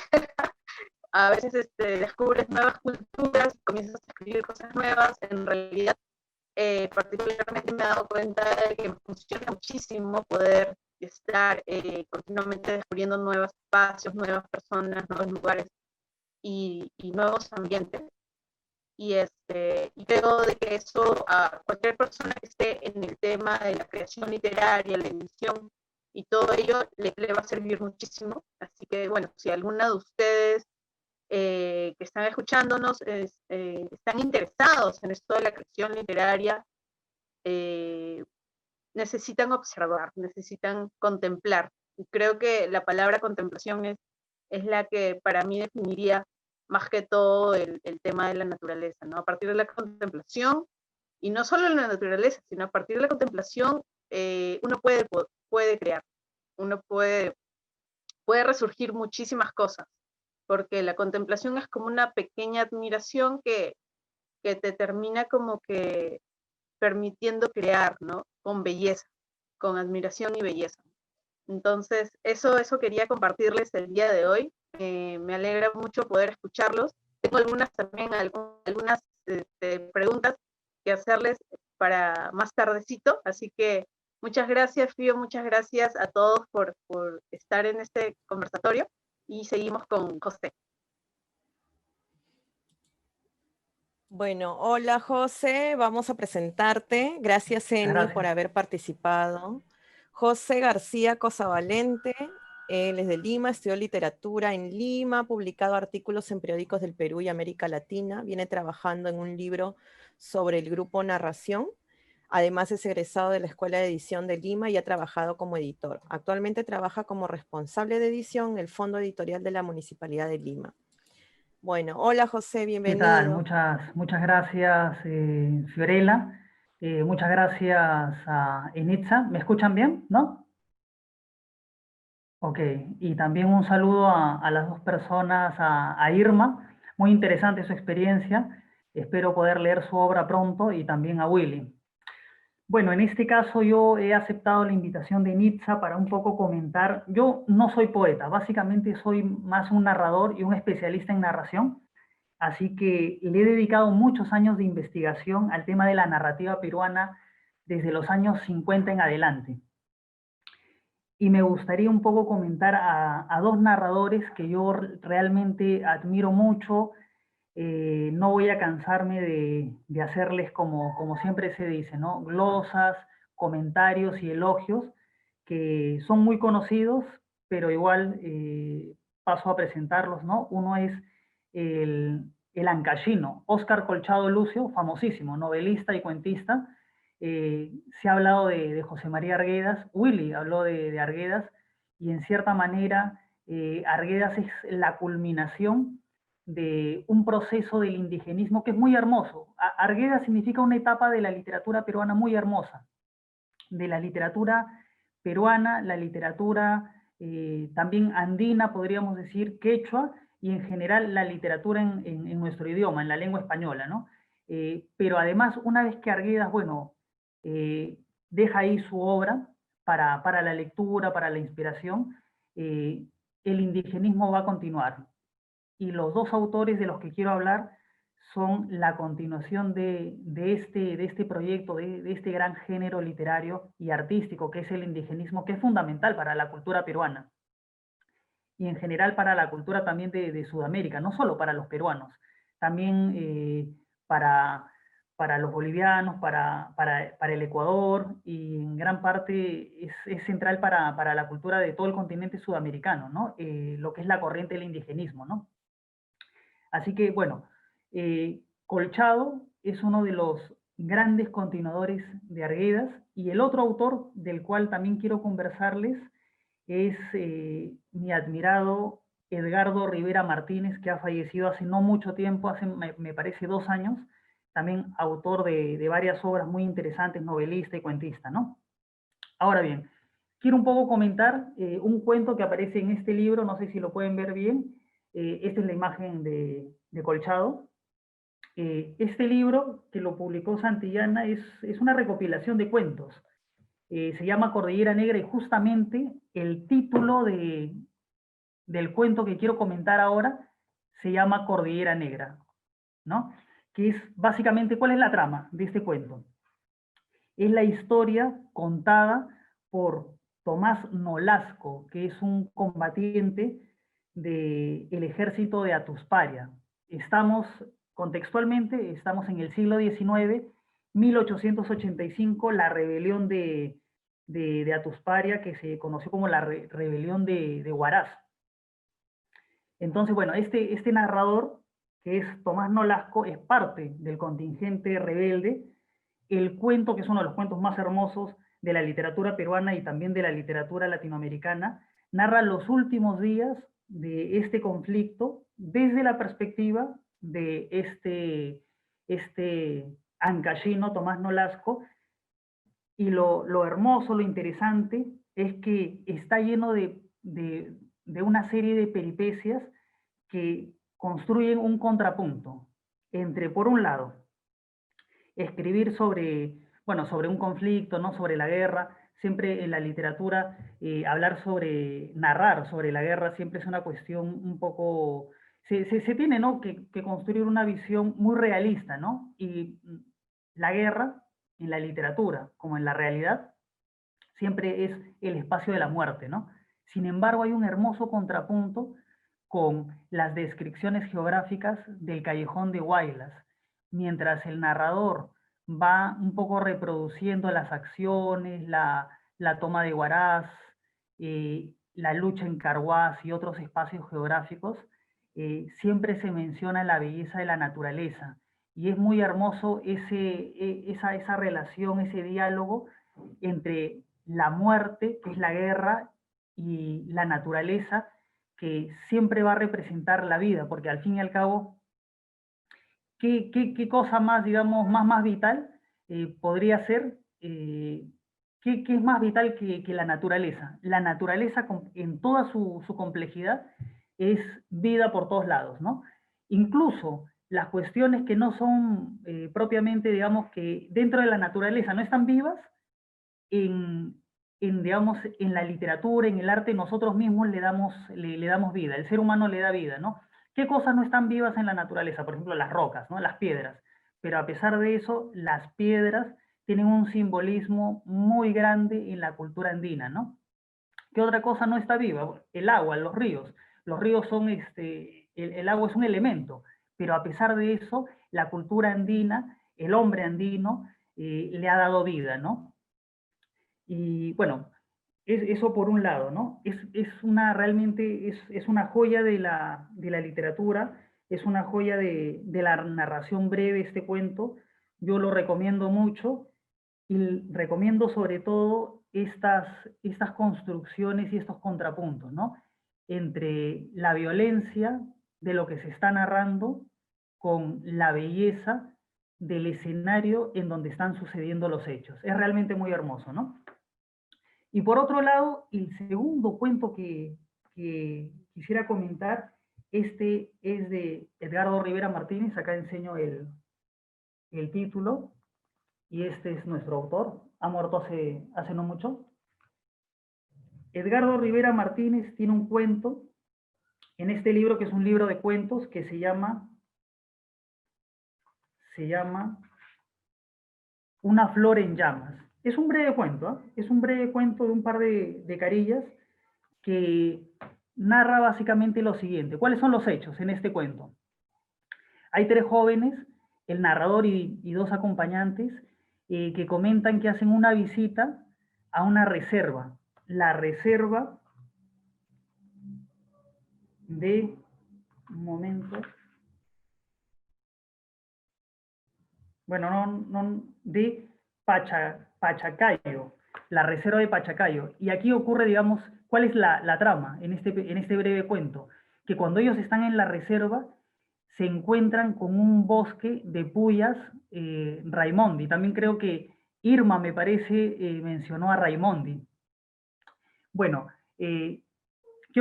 A veces descubres nuevas culturas, comienzas a escribir cosas nuevas. En realidad, particularmente me he dado cuenta de que me funciona muchísimo poder estar continuamente descubriendo nuevos espacios, nuevas personas, nuevos lugares y nuevos ambientes. Y creo de que eso a cualquier persona que esté en el tema de la creación literaria, la edición y todo ello le va a servir muchísimo. Así que bueno, si alguna de ustedes que están escuchándonos están interesados en esto de la creación literaria, necesitan observar, necesitan contemplar. Y creo que la palabra contemplación es la que para mí definiría más que todo el tema de la naturaleza, ¿no? A partir de la contemplación, y no solo en la naturaleza, sino a partir de la contemplación, uno puede crear, uno puede resurgir muchísimas cosas, porque la contemplación es como una pequeña admiración que te termina como que permitiendo crear, ¿no? Con belleza, con admiración y belleza. Entonces, eso quería compartirles el día de hoy. Me alegra mucho poder escucharlos. Tengo algunas preguntas que hacerles para más tardecito, así que muchas gracias, Fío, muchas gracias a todos por estar en este conversatorio y seguimos con José. Bueno, hola José, vamos a presentarte. Gracias, Eni, por haber participado. José García Cosavalente, él es de Lima, estudió literatura en Lima, ha publicado artículos en periódicos del Perú y América Latina, viene trabajando en un libro sobre el grupo Narración. Además es egresado de la Escuela de Edición de Lima y ha trabajado como editor. Actualmente trabaja como responsable de edición en el Fondo Editorial de la Municipalidad de Lima. Bueno, hola José, bienvenido. ¿Qué tal? Muchas gracias, Fiorella. Muchas gracias a Enitza. ¿Me escuchan bien? ¿No? Ok, y también un saludo a las dos personas, a Irma. Muy interesante su experiencia. Espero poder leer su obra pronto, y también a Willy. Bueno, en este caso yo he aceptado la invitación de Enitza para un poco comentar. Yo no soy poeta, básicamente soy más un narrador y un especialista en narración. Así que le he dedicado muchos años de investigación al tema de la narrativa peruana desde los años 50 en adelante. Y me gustaría un poco comentar a dos narradores que yo realmente admiro mucho. No voy a cansarme de hacerles, como siempre se dice, ¿no? Glosas, comentarios y elogios que son muy conocidos, pero igual paso a presentarlos, ¿no? Uno es el ancashino, Óscar Colchado Lucio, famosísimo, novelista y cuentista. Se ha hablado de José María Arguedas, Willy habló de Arguedas, y en cierta manera Arguedas es la culminación de un proceso del indigenismo que es muy hermoso. Arguedas significa una etapa de la literatura peruana muy hermosa, de la literatura peruana, la literatura también andina, podríamos decir, quechua, y en general la literatura en nuestro idioma, en la lengua española, ¿no? Pero además, una vez que Arguedas, bueno, deja ahí su obra para la lectura, para la inspiración. El indigenismo va a continuar. Y los dos autores de los que quiero hablar son la continuación de este proyecto, de este gran género literario y artístico que es el indigenismo, que es fundamental para la cultura peruana y en general para la cultura también de Sudamérica, no solo para los peruanos, también para los bolivianos, para el Ecuador, y en gran parte es central para la cultura de todo el continente sudamericano, ¿no? Lo que es la corriente del indigenismo, ¿no? Así que, bueno, Colchado es uno de los grandes continuadores de Arguedas, y el otro autor del cual también quiero conversarles es mi admirado Edgardo Rivera Martínez, que ha fallecido hace no mucho tiempo, hace me parece 2 años, también autor de varias obras muy interesantes, novelista y cuentista, ¿no? Ahora bien, quiero un poco comentar un cuento que aparece en este libro, no sé si lo pueden ver bien. Esta es la imagen de Colchado. Este libro, que lo publicó Santillana, es una recopilación de cuentos. Se llama Cordillera Negra, y justamente el título del cuento que quiero comentar ahora se llama Cordillera Negra, ¿no? Que es básicamente, ¿cuál es la trama de este cuento? Es la historia contada por Tomás Nolasco, que es un combatiente del ejército de Atusparia. Contextualmente, estamos en el siglo XIX, 1885, la rebelión de Atusparia, que se conoció como la rebelión de Huaraz. Entonces, bueno, este narrador, que es Tomás Nolasco, es parte del contingente rebelde. El cuento, que es uno de los cuentos más hermosos de la literatura peruana y también de la literatura latinoamericana, narra los últimos días de este conflicto desde la perspectiva de este ancashino, Tomás Nolasco, y lo hermoso, lo interesante, es que está lleno de una serie de peripecias que construyen un contrapunto entre, por un lado, escribir sobre un conflicto, ¿no? Sobre la guerra. Siempre en la literatura narrar sobre la guerra siempre es una cuestión un poco, se tiene, ¿no? que construir una visión muy realista, ¿no? Y la guerra en la literatura, como en la realidad, siempre es el espacio de la muerte, ¿no? Sin embargo, hay un hermoso contrapunto con las descripciones geográficas del callejón de Huaylas, mientras el narrador va un poco reproduciendo las acciones, la toma de Huaraz, la lucha en Carhuaz y otros espacios geográficos. Siempre se menciona la belleza de la naturaleza, y es muy hermoso esa relación, ese diálogo entre la muerte, que es la guerra, y la naturaleza, que siempre va a representar la vida, porque al fin y al cabo, ¿qué cosa más, digamos, más vital podría ser? ¿Qué es más vital que la naturaleza? La naturaleza, en toda su complejidad, es vida por todos lados, ¿no? Incluso las cuestiones que no son propiamente, digamos, que dentro de la naturaleza no están vivas, digamos, en la literatura, en el arte, nosotros mismos le damos vida, el ser humano le da vida, ¿no? ¿Qué cosas no están vivas en la naturaleza? Por ejemplo, las rocas, ¿no? Las piedras. Pero a pesar de eso, las piedras tienen un simbolismo muy grande en la cultura andina, ¿no? ¿Qué otra cosa no está viva? El agua, los ríos. Los ríos son, el agua es un elemento, pero a pesar de eso, la cultura andina, el hombre andino, le ha dado vida, ¿no? Y bueno, eso por un lado, ¿no? Realmente es una joya de la literatura, es una joya de la narración breve este cuento. Yo lo recomiendo mucho, y recomiendo sobre todo estas construcciones y estos contrapuntos, ¿no? Entre la violencia de lo que se está narrando con la belleza del escenario en donde están sucediendo los hechos. Es realmente muy hermoso, ¿no? Y por otro lado, el segundo cuento que quisiera comentar, es de Edgardo Rivera Martínez. Acá enseño el título. y este es nuestro autor, ha muerto hace no mucho. Edgardo Rivera Martínez tiene un cuento en este libro, que es un libro de cuentos, que se llama Una flor en llamas. Es un breve cuento, ¿eh? Es un breve cuento de un par de carillas que narra básicamente lo siguiente. ¿Cuáles son los hechos en este cuento? Hay tres jóvenes, el narrador y dos acompañantes, que comentan que hacen una visita a una reserva. La reserva de, un momento, bueno, de Pachacayo, la reserva de Pachacayo. Y aquí ocurre, digamos, ¿cuál es la trama en este breve cuento? Que cuando ellos están en la reserva, se encuentran con un bosque de puyas Raimondi. También creo que Irma, me parece, mencionó a Raimondi. Bueno, ¿qué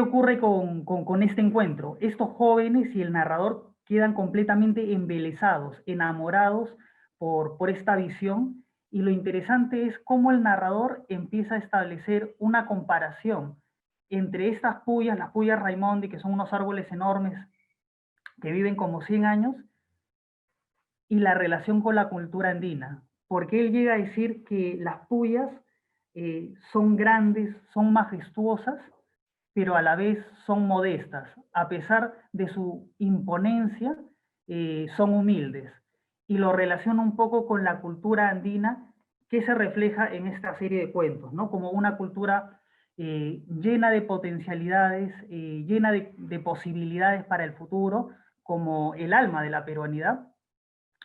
ocurre con este encuentro? Estos jóvenes y el narrador quedan completamente embelesados, enamorados por esta visión, y lo interesante es cómo el narrador empieza a establecer una comparación entre estas puyas, las puyas Raimondi, que son unos árboles enormes que viven como 100 años, y la relación con la cultura andina, porque él llega a decir que las puyas son grandes, son majestuosas, pero a la vez son modestas. A pesar de su imponencia, son humildes. Y lo relaciona un poco con la cultura andina que se refleja en esta serie de cuentos, ¿no? Como una cultura llena de potencialidades, llena de posibilidades para el futuro, como el alma de la peruanidad,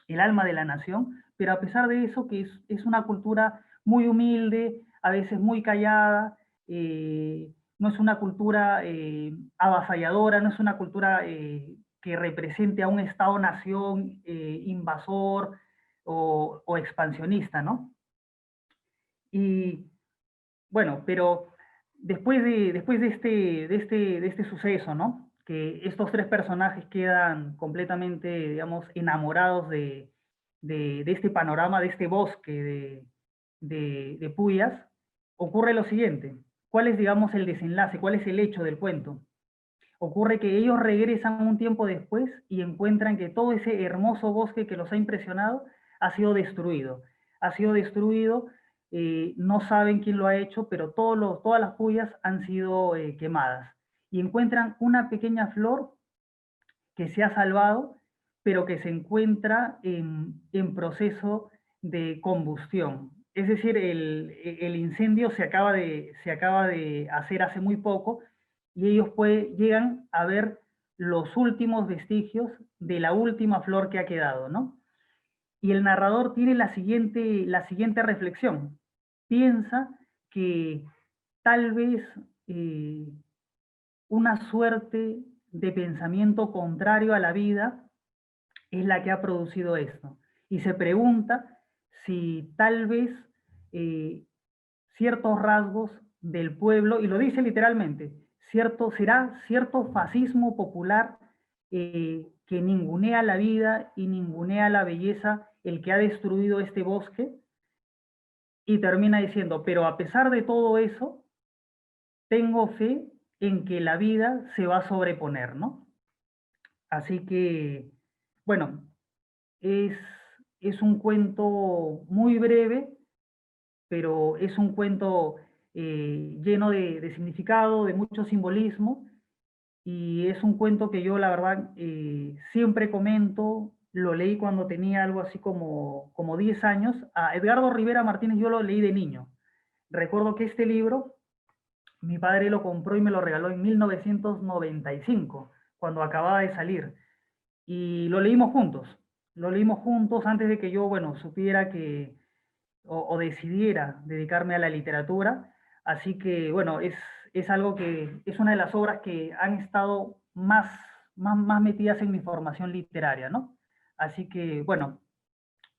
el alma de la nación, pero a pesar de eso, que es una cultura muy humilde, a veces muy callada, no es una cultura avasalladora, no es una cultura que represente a un Estado-nación invasor o expansionista, ¿no? Y bueno, pero después de este suceso, ¿no? Que estos tres personajes quedan completamente, digamos, enamorados de este panorama, de este bosque de puyas, ocurre lo siguiente. ¿Cuál es, digamos, el desenlace? ¿Cuál es el hecho del cuento? Ocurre que ellos regresan un tiempo después y encuentran que todo ese hermoso bosque que los ha impresionado ha sido destruido. Ha sido destruido, no saben quién lo ha hecho, pero todas las puyas han sido quemadas. Y encuentran una pequeña flor que se ha salvado, pero que se encuentra en proceso de combustión. Es decir, el incendio se acaba de hacer hace muy poco, y ellos llegan a ver los últimos vestigios de la última flor que ha quedado, ¿no? Y el narrador tiene la siguiente reflexión. Piensa que tal vez una suerte de pensamiento contrario a la vida es la que ha producido esto. Y se pregunta si tal vez eh, ciertos rasgos del pueblo, y lo dice literalmente, será cierto fascismo popular que ningunea la vida y ningunea la belleza, el que ha destruido este bosque, y termina diciendo, pero a pesar de todo eso, tengo fe en que la vida se va a sobreponer, ¿no? Así que, bueno, es, es un cuento muy breve, pero es un cuento lleno de significado, de mucho simbolismo, y es un cuento que yo, la verdad, siempre comento. Lo leí cuando tenía algo así como 10 años. A Edgardo Rivera Martínez yo lo leí de niño. Recuerdo que este libro, mi padre lo compró y me lo regaló en 1995, cuando acababa de salir. Y lo leímos juntos antes de que yo, bueno, supiera que, o decidiera dedicarme a la literatura. Así que, bueno, es algo que es una de las obras que han estado más metidas en mi formación literaria, ¿no? Así que, bueno,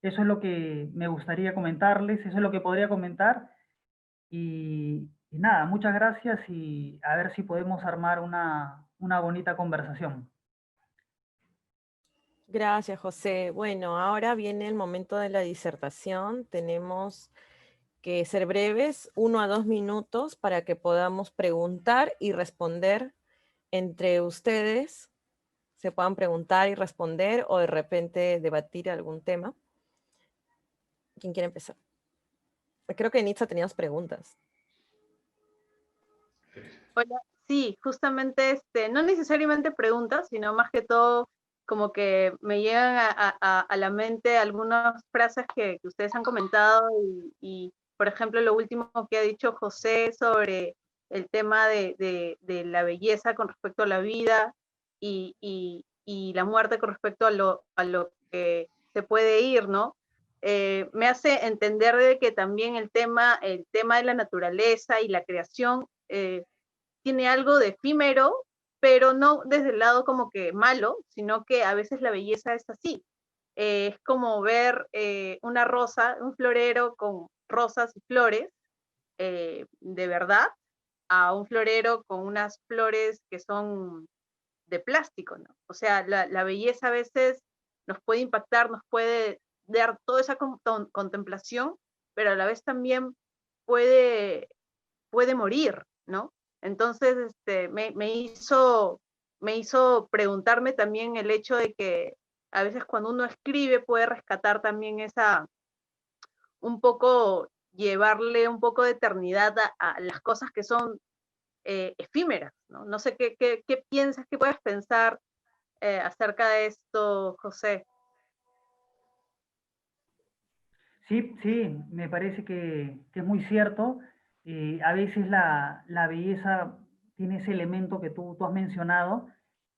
eso es lo que me gustaría comentarles, eso es lo que podría comentar. Y nada, muchas gracias, y a ver si podemos armar una bonita conversación. Gracias, José. Bueno, ahora viene el momento de la disertación. Tenemos que ser breves, 1 a 2 minutos, para que podamos preguntar y responder entre ustedes. Se puedan preguntar y responder o de repente debatir algún tema. ¿Quién quiere empezar? Creo que Nitza tenías preguntas. Hola, sí, justamente, no necesariamente preguntas, sino más que todo como que me llegan a la mente algunas frases que ustedes han comentado y, por ejemplo, lo último que ha dicho José sobre el tema de la belleza con respecto a la vida y la muerte con respecto a lo que se puede ir, ¿no? Me hace entender de que también el tema de la naturaleza y la creación tiene algo de efímero, pero no desde el lado como que malo, sino que a veces la belleza es así. Es como ver una rosa, un florero con rosas y flores, de verdad, a un florero con unas flores que son de plástico, ¿no? O sea, la belleza a veces nos puede impactar, nos puede dar toda esa contemplación, pero a la vez también puede morir, ¿no? Entonces, me hizo preguntarme también el hecho de que a veces cuando uno escribe puede rescatar también un poco, llevarle un poco de eternidad a las cosas que son efímeras, ¿no? No sé qué piensas, qué puedes pensar acerca de esto, José. Sí, sí, me parece que es muy cierto. A veces la belleza tiene ese elemento que tú has mencionado,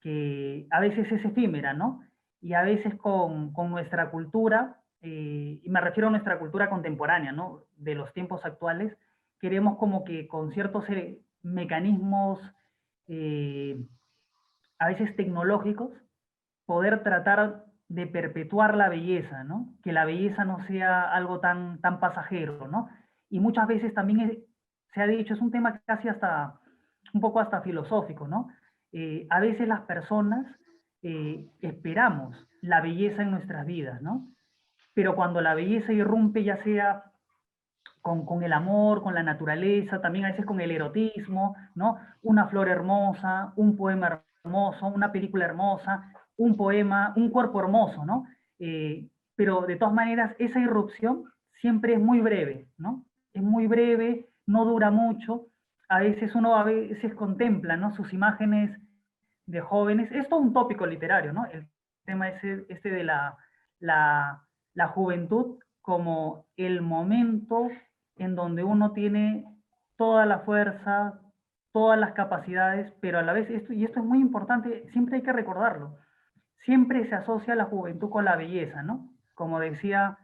que a veces es efímera, ¿no? Y a veces con nuestra cultura, y me refiero a nuestra cultura contemporánea, ¿no? De los tiempos actuales, queremos como que con ciertos mecanismos, eh, a veces tecnológicos, poder tratar de perpetuar la belleza, ¿no? Que la belleza no sea algo tan pasajero, ¿no? Y muchas veces también se ha dicho, es un tema casi hasta, un poco hasta filosófico, ¿no? A veces las personas esperamos la belleza en nuestras vidas, ¿no? Pero cuando la belleza irrumpe, ya sea con el amor, con la naturaleza, también a veces con el erotismo, ¿no? Una flor hermosa, un poema hermoso, una película hermosa, un poema, un cuerpo hermoso, ¿no? Pero de todas maneras, esa irrupción siempre es muy breve, ¿no? Es muy breve, no dura mucho. A veces uno a veces contempla, ¿no? Sus imágenes de jóvenes. Es todo un tópico literario, ¿no? El tema este de la juventud como el momento en donde uno tiene toda la fuerza, todas las capacidades, pero a la vez, y esto es muy importante, siempre hay que recordarlo, siempre se asocia la juventud con la belleza, ¿no? Como decía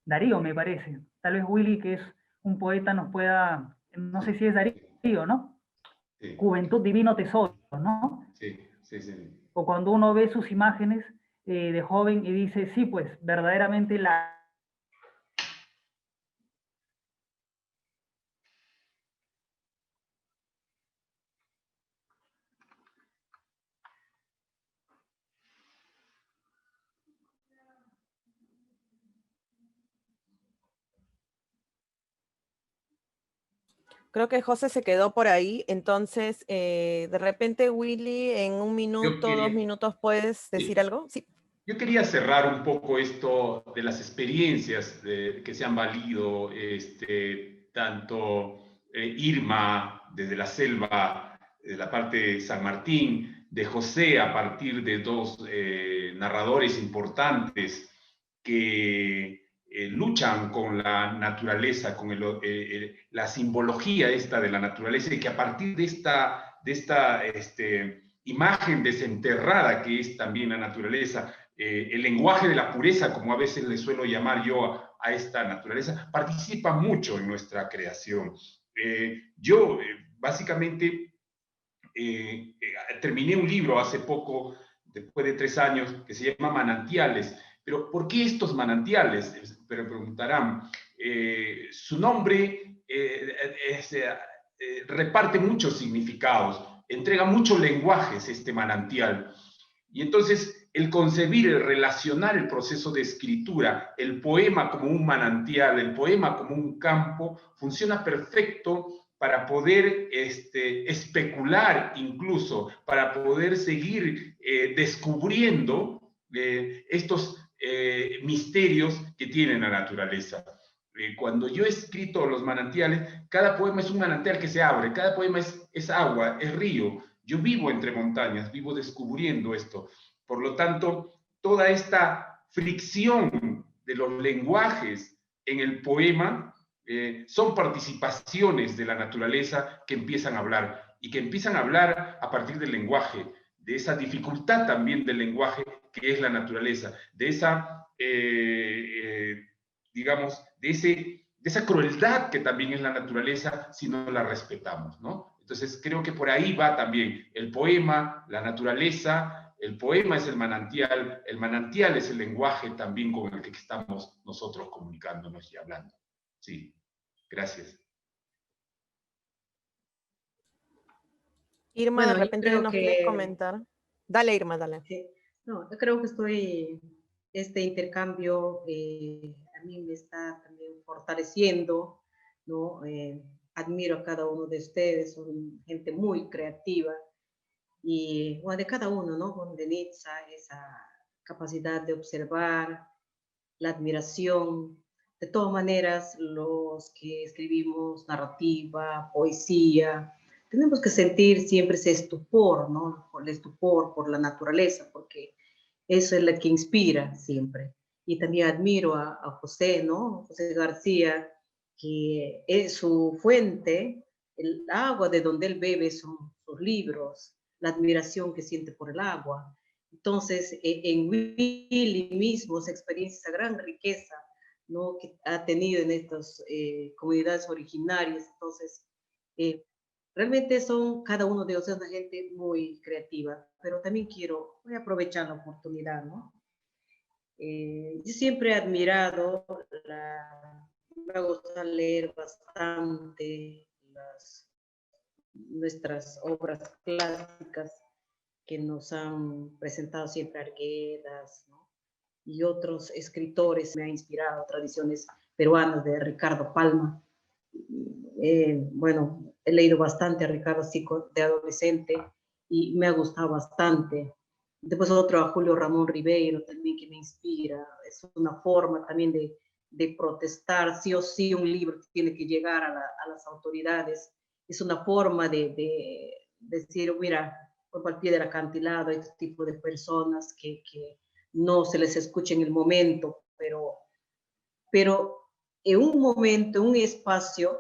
Darío, me parece. Tal vez Willy, que es un poeta, nos pueda, no sé si es Darío, ¿no? Sí, Juventud, divino tesoro, ¿no? sí, sí, sí. O cuando uno ve sus imágenes de joven y dice, sí, pues verdaderamente la Creo que José se quedó por ahí, entonces de repente Willy en 1 Yo minuto, 2 quería, minutos, ¿puedes decir sí, algo? Sí. yo quería cerrar un poco esto de las experiencias que se han valido, tanto Irma desde la selva, de la parte de San Martín, de José a partir de dos narradores importantes que luchan con la naturaleza, con la simbología esta de la naturaleza y que a partir de esta imagen desenterrada que es también la naturaleza, el lenguaje de la pureza, como a veces le suelo llamar yo a esta naturaleza, participa mucho en nuestra creación. Yo, básicamente, terminé un libro hace poco, después de 3 años, que se llama Manantiales. Pero ¿por qué estos manantiales? Pero preguntarán. Su nombre reparte muchos significados, entrega muchos lenguajes este manantial. Y entonces el concebir, el relacionar el proceso de escritura, el poema como un manantial, el poema como un campo, funciona perfecto para poder especular incluso, para poder seguir descubriendo estos misterios que tiene la naturaleza. Cuando yo he escrito los manantiales, cada poema es un manantial que se abre, cada poema es agua, es río. Yo vivo entre montañas, vivo descubriendo esto. Por lo tanto, toda esta fricción de los lenguajes en el poema son participaciones de la naturaleza que empiezan a hablar y que empiezan a hablar a partir del lenguaje, de esa dificultad también del lenguaje que es la naturaleza, de esa, digamos, de esa crueldad que también es la naturaleza si no la respetamos, ¿no? Entonces creo que por ahí va también el poema, la naturaleza. El poema es el manantial es el lenguaje también con el que estamos nosotros comunicándonos y hablando. Sí, gracias. Irma, Bueno, de repente nos quieres comentar. Dale, Irma, dale. No, yo creo que este intercambio a mí me está también fortaleciendo, ¿no? Admiro a cada uno de ustedes, son gente muy creativa, y bueno, de cada uno, ¿no? Con Denitza, esa capacidad de observar, la admiración. De todas maneras, los que escribimos narrativa, poesía, tenemos que sentir siempre ese estupor, ¿no? El estupor por la naturaleza, porque eso es lo que inspira siempre. Y también admiro a José, ¿no? José García, que es su fuente, el agua de donde él bebe son sus libros, la admiración que siente por el agua. Entonces, en Willy mismo se experiencia esa gran riqueza, ¿no? Que ha tenido en estas comunidades originarias. Entonces, realmente son, cada uno de ellos es una gente muy creativa, pero también voy a aprovechar la oportunidad, ¿no? Yo siempre he admirado, me gusta leer bastante nuestras obras clásicas que nos han presentado siempre Arguedas, ¿no? Y otros escritores. Me ha inspirado tradiciones peruanas de Ricardo Palma. Bueno, he leído bastante a Ricardo Chico de adolescente y me ha gustado bastante. Después otro a Julio Ramón Ribeiro también, que me inspira. Es una forma también de protestar. Sí o sí un libro tiene que llegar a las autoridades. Es una forma de decir, mira, por al pie del acantilado, este tipo de personas que no se les escucha en el momento, pero en un momento, en un espacio,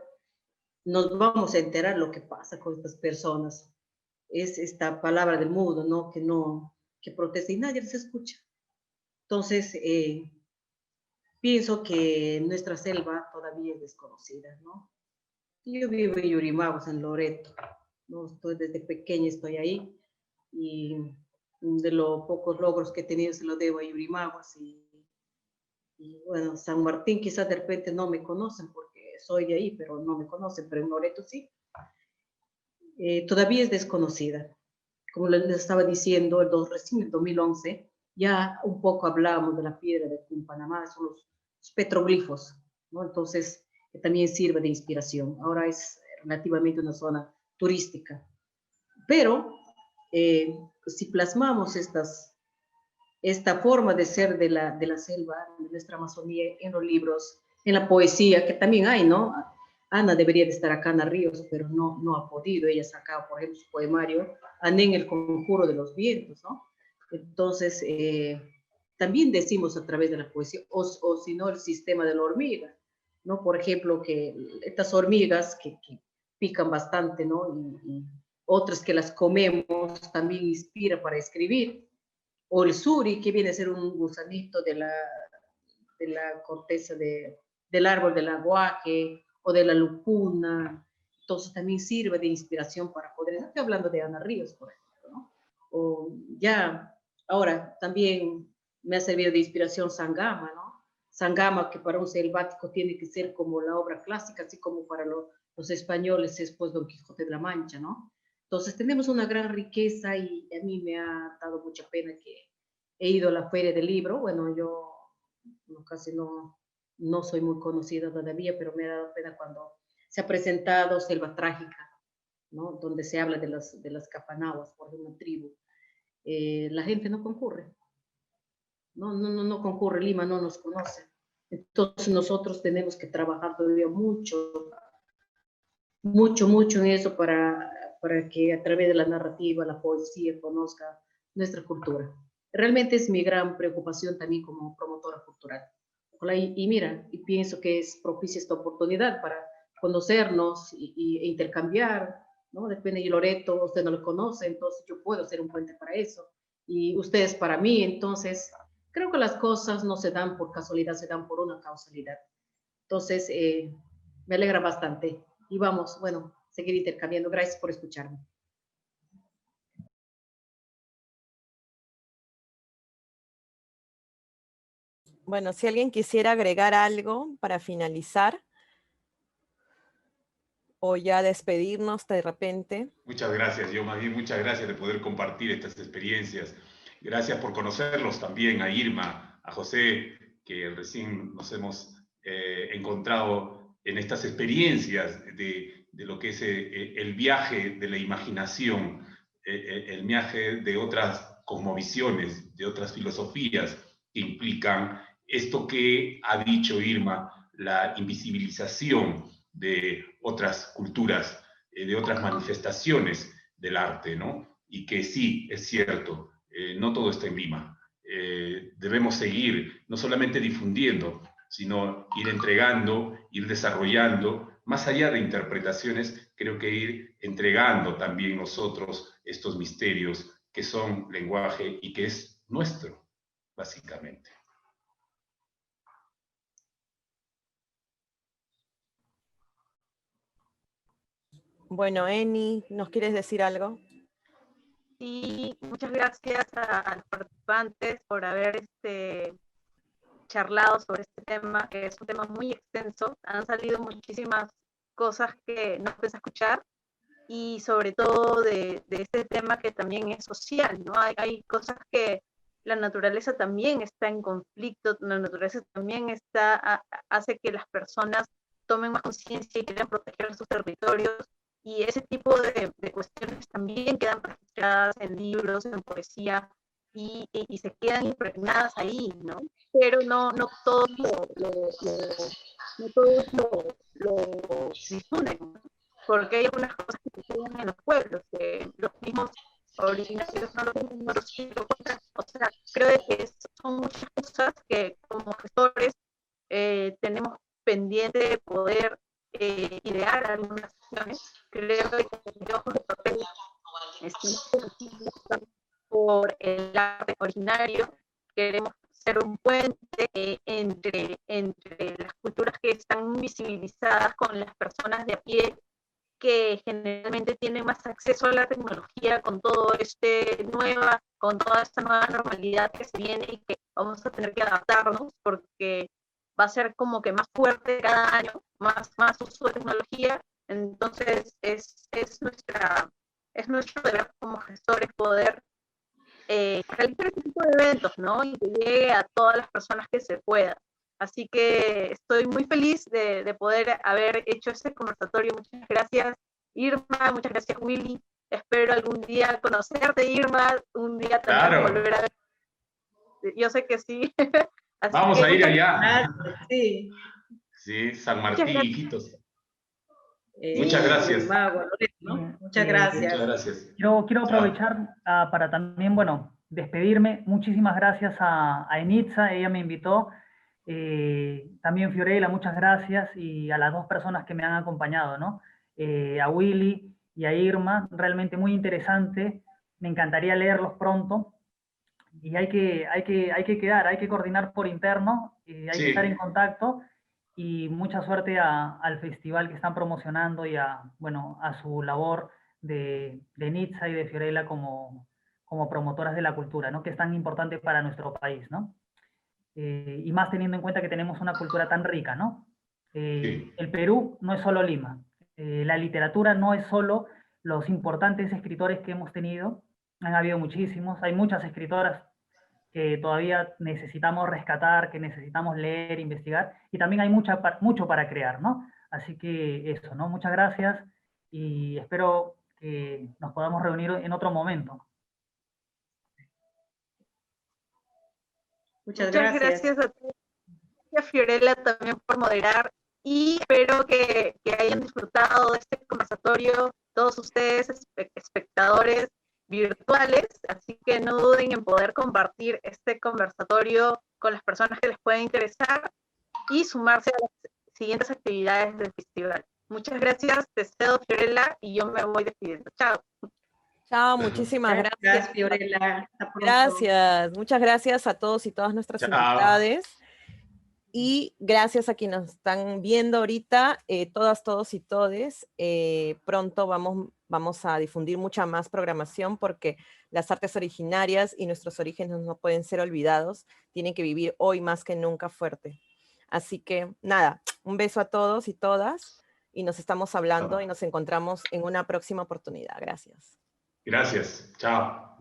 nos vamos a enterar lo que pasa con estas personas. Es esta palabra del mudo, ¿no? Que protesta y nadie les escucha. Entonces, pienso que nuestra selva todavía es desconocida, ¿no? Yo vivo en Yurimaguas, en Loreto, ¿no? Desde pequeña estoy ahí, y de los pocos logros que he tenido se lo debo a Yurimaguas, y bueno, San Martín quizás de repente no me conocen porque soy de ahí, pero no me conocen, pero en Loreto sí. Todavía es desconocida. Como les estaba diciendo, recién en 2011 ya un poco hablábamos de la piedra de Cumpanamá, son los petroglifos, ¿no? Entonces también sirve de inspiración. Ahora es relativamente una zona turística, pero si plasmamos esta forma de ser de la selva, de nuestra Amazonía, en los libros, en la poesía, que también hay, ¿no? Ana debería de estar acá, Ana Ríos, pero no ha podido. Ella sacaba, por ejemplo, su poemario, Ané en el conjuro de los vientos, ¿no? Entonces, también decimos a través de la poesía, o si no, el sistema de la hormiga, ¿no? Por ejemplo, que estas hormigas que pican bastante, ¿no? Y otras que las comemos, también inspira para escribir. O el suri, que viene a ser un gusanito de la corteza del árbol del aguaje o de la lucuna. Entonces también sirve de inspiración para poder, estoy hablando de Ana Ríos, por ejemplo, ¿no? O ya, ahora también me ha servido de inspiración Sangama, ¿no? Sangama, que para un selvático tiene que ser como la obra clásica, así como para los españoles es pues Don Quijote de la Mancha, ¿no? Entonces tenemos una gran riqueza, y a mí me ha dado mucha pena he ido a la Feria del Libro. Bueno, yo casi no soy muy conocida todavía, pero me ha dado pena cuando se ha presentado Selva Trágica, ¿no? Donde se habla de las Capanahuas, por una tribu. La gente no concurre, no concurre, Lima no nos conoce. Entonces nosotros tenemos que trabajar todavía mucho en eso para que a través de la narrativa, la poesía, conozca nuestra cultura. Realmente es mi gran preocupación también como promotora cultural. Y mira, y pienso que es propicia esta oportunidad para conocernos e intercambiar, ¿no? Depende de Loreto, usted no lo conoce, entonces yo puedo ser un puente para eso, y ustedes para mí. Entonces creo que las cosas no se dan por casualidad, se dan por una causalidad. Entonces me alegra bastante, y vamos, bueno, seguir intercambiando. Gracias por escucharme. Bueno, si alguien quisiera agregar algo para finalizar o ya despedirnos de repente. Muchas gracias, yo más bien muchas gracias de poder compartir estas experiencias. Gracias por conocerlos también, a Irma, a José, que recién nos hemos encontrado en estas experiencias de lo que es el viaje de la imaginación, el viaje de otras cosmovisiones, de otras filosofías que implican esto que ha dicho Irma, la invisibilización de otras culturas, de otras manifestaciones del arte, ¿no? Y que sí, es cierto, no todo está en Lima. Debemos seguir no solamente difundiendo, sino ir entregando, ir desarrollando, más allá de interpretaciones, creo que ir entregando también nosotros estos misterios que son lenguaje y que es nuestro, básicamente. Bueno, Eni, ¿nos quieres decir algo? Sí, muchas gracias a los participantes por haber charlado sobre este tema, que es un tema muy extenso. Han salido muchísimas cosas que no puedes escuchar, y sobre todo de este tema que también es social, ¿no? Hay cosas que la naturaleza también está en conflicto, la naturaleza también hace que las personas tomen más conciencia y quieran proteger sus territorios, y ese tipo de cuestiones también quedan registradas en libros, en poesía, y se quedan impregnadas ahí, ¿no? Pero no todos lo difunden, ¿no? Porque hay algunas cosas que se quedan en los pueblos, que los mismos originarios no los cuentan. O sea, creo que son muchas cosas que como gestores tenemos pendiente de poder idear algunas acciones. Creo que los ojos de papel están por el arte originario. Queremos ser un puente entre las culturas que están invisibilizadas con las personas de a pie, que generalmente tienen más acceso a la tecnología con toda esta nueva normalidad que se viene, y que vamos a tener que adaptarnos porque va a ser como que más fuerte cada año, más uso de tecnología. Entonces es nuestro deber como gestores poder realizar este tipo de eventos, ¿no? Y que llegue a todas las personas que se pueda. Así que estoy muy feliz de poder haber hecho este conversatorio. Muchas gracias, Irma, muchas gracias, Willy. Espero algún día conocerte, Irma, un día también Claro. volver a ver. Yo sé que sí. Así vamos a ir allá. Sí. Sí, San Martín, Iquitos. Muchas gracias. Muchas gracias. Muchas gracias. Quiero aprovechar para también, bueno, despedirme. Muchísimas gracias a Enitza, ella me invitó. También Fiorella, muchas gracias, y a las dos personas que me han acompañado, ¿no? A Willy y a Irma, realmente muy interesante. Me encantaría leerlos pronto. Y hay que coordinar por interno, hay que estar en contacto, y mucha suerte al festival que están promocionando y a su labor de Nitza y de Fiorella como promotoras de la cultura, ¿no? Que es tan importante para nuestro país, ¿no? Y más teniendo en cuenta que tenemos una cultura tan rica, ¿no? El Perú no es solo Lima, la literatura no es solo los importantes escritores que hemos tenido, han habido muchísimos, hay muchas escritoras que todavía necesitamos rescatar, que necesitamos leer, investigar, y también hay mucho para crear, ¿no? Así que eso, ¿no? Muchas gracias y espero que nos podamos reunir en otro momento. Muchas Muchas gracias. gracias a ti, Fiorella, también por moderar, y espero que hayan disfrutado de este conversatorio, todos ustedes, espectadores virtuales, así que no duden en poder compartir este conversatorio con las personas que les pueda interesar y sumarse a las siguientes actividades del festival. Muchas gracias, te cedo, Fiorella, y yo me voy despidiendo. Chao. Chao, muchísimas gracias. Gracias, Fiorella. Hasta pronto. Gracias, muchas gracias a todos y todas nuestras invitadas. Y gracias a quienes nos están viendo ahorita, todas, todos y todes. Pronto vamos a difundir mucha más programación porque las artes originarias y nuestros orígenes no pueden ser olvidados. Tienen que vivir hoy más que nunca fuerte. Así que nada, un beso a todos y todas y nos estamos hablando y nos encontramos en una próxima oportunidad. Gracias. Gracias. Chao.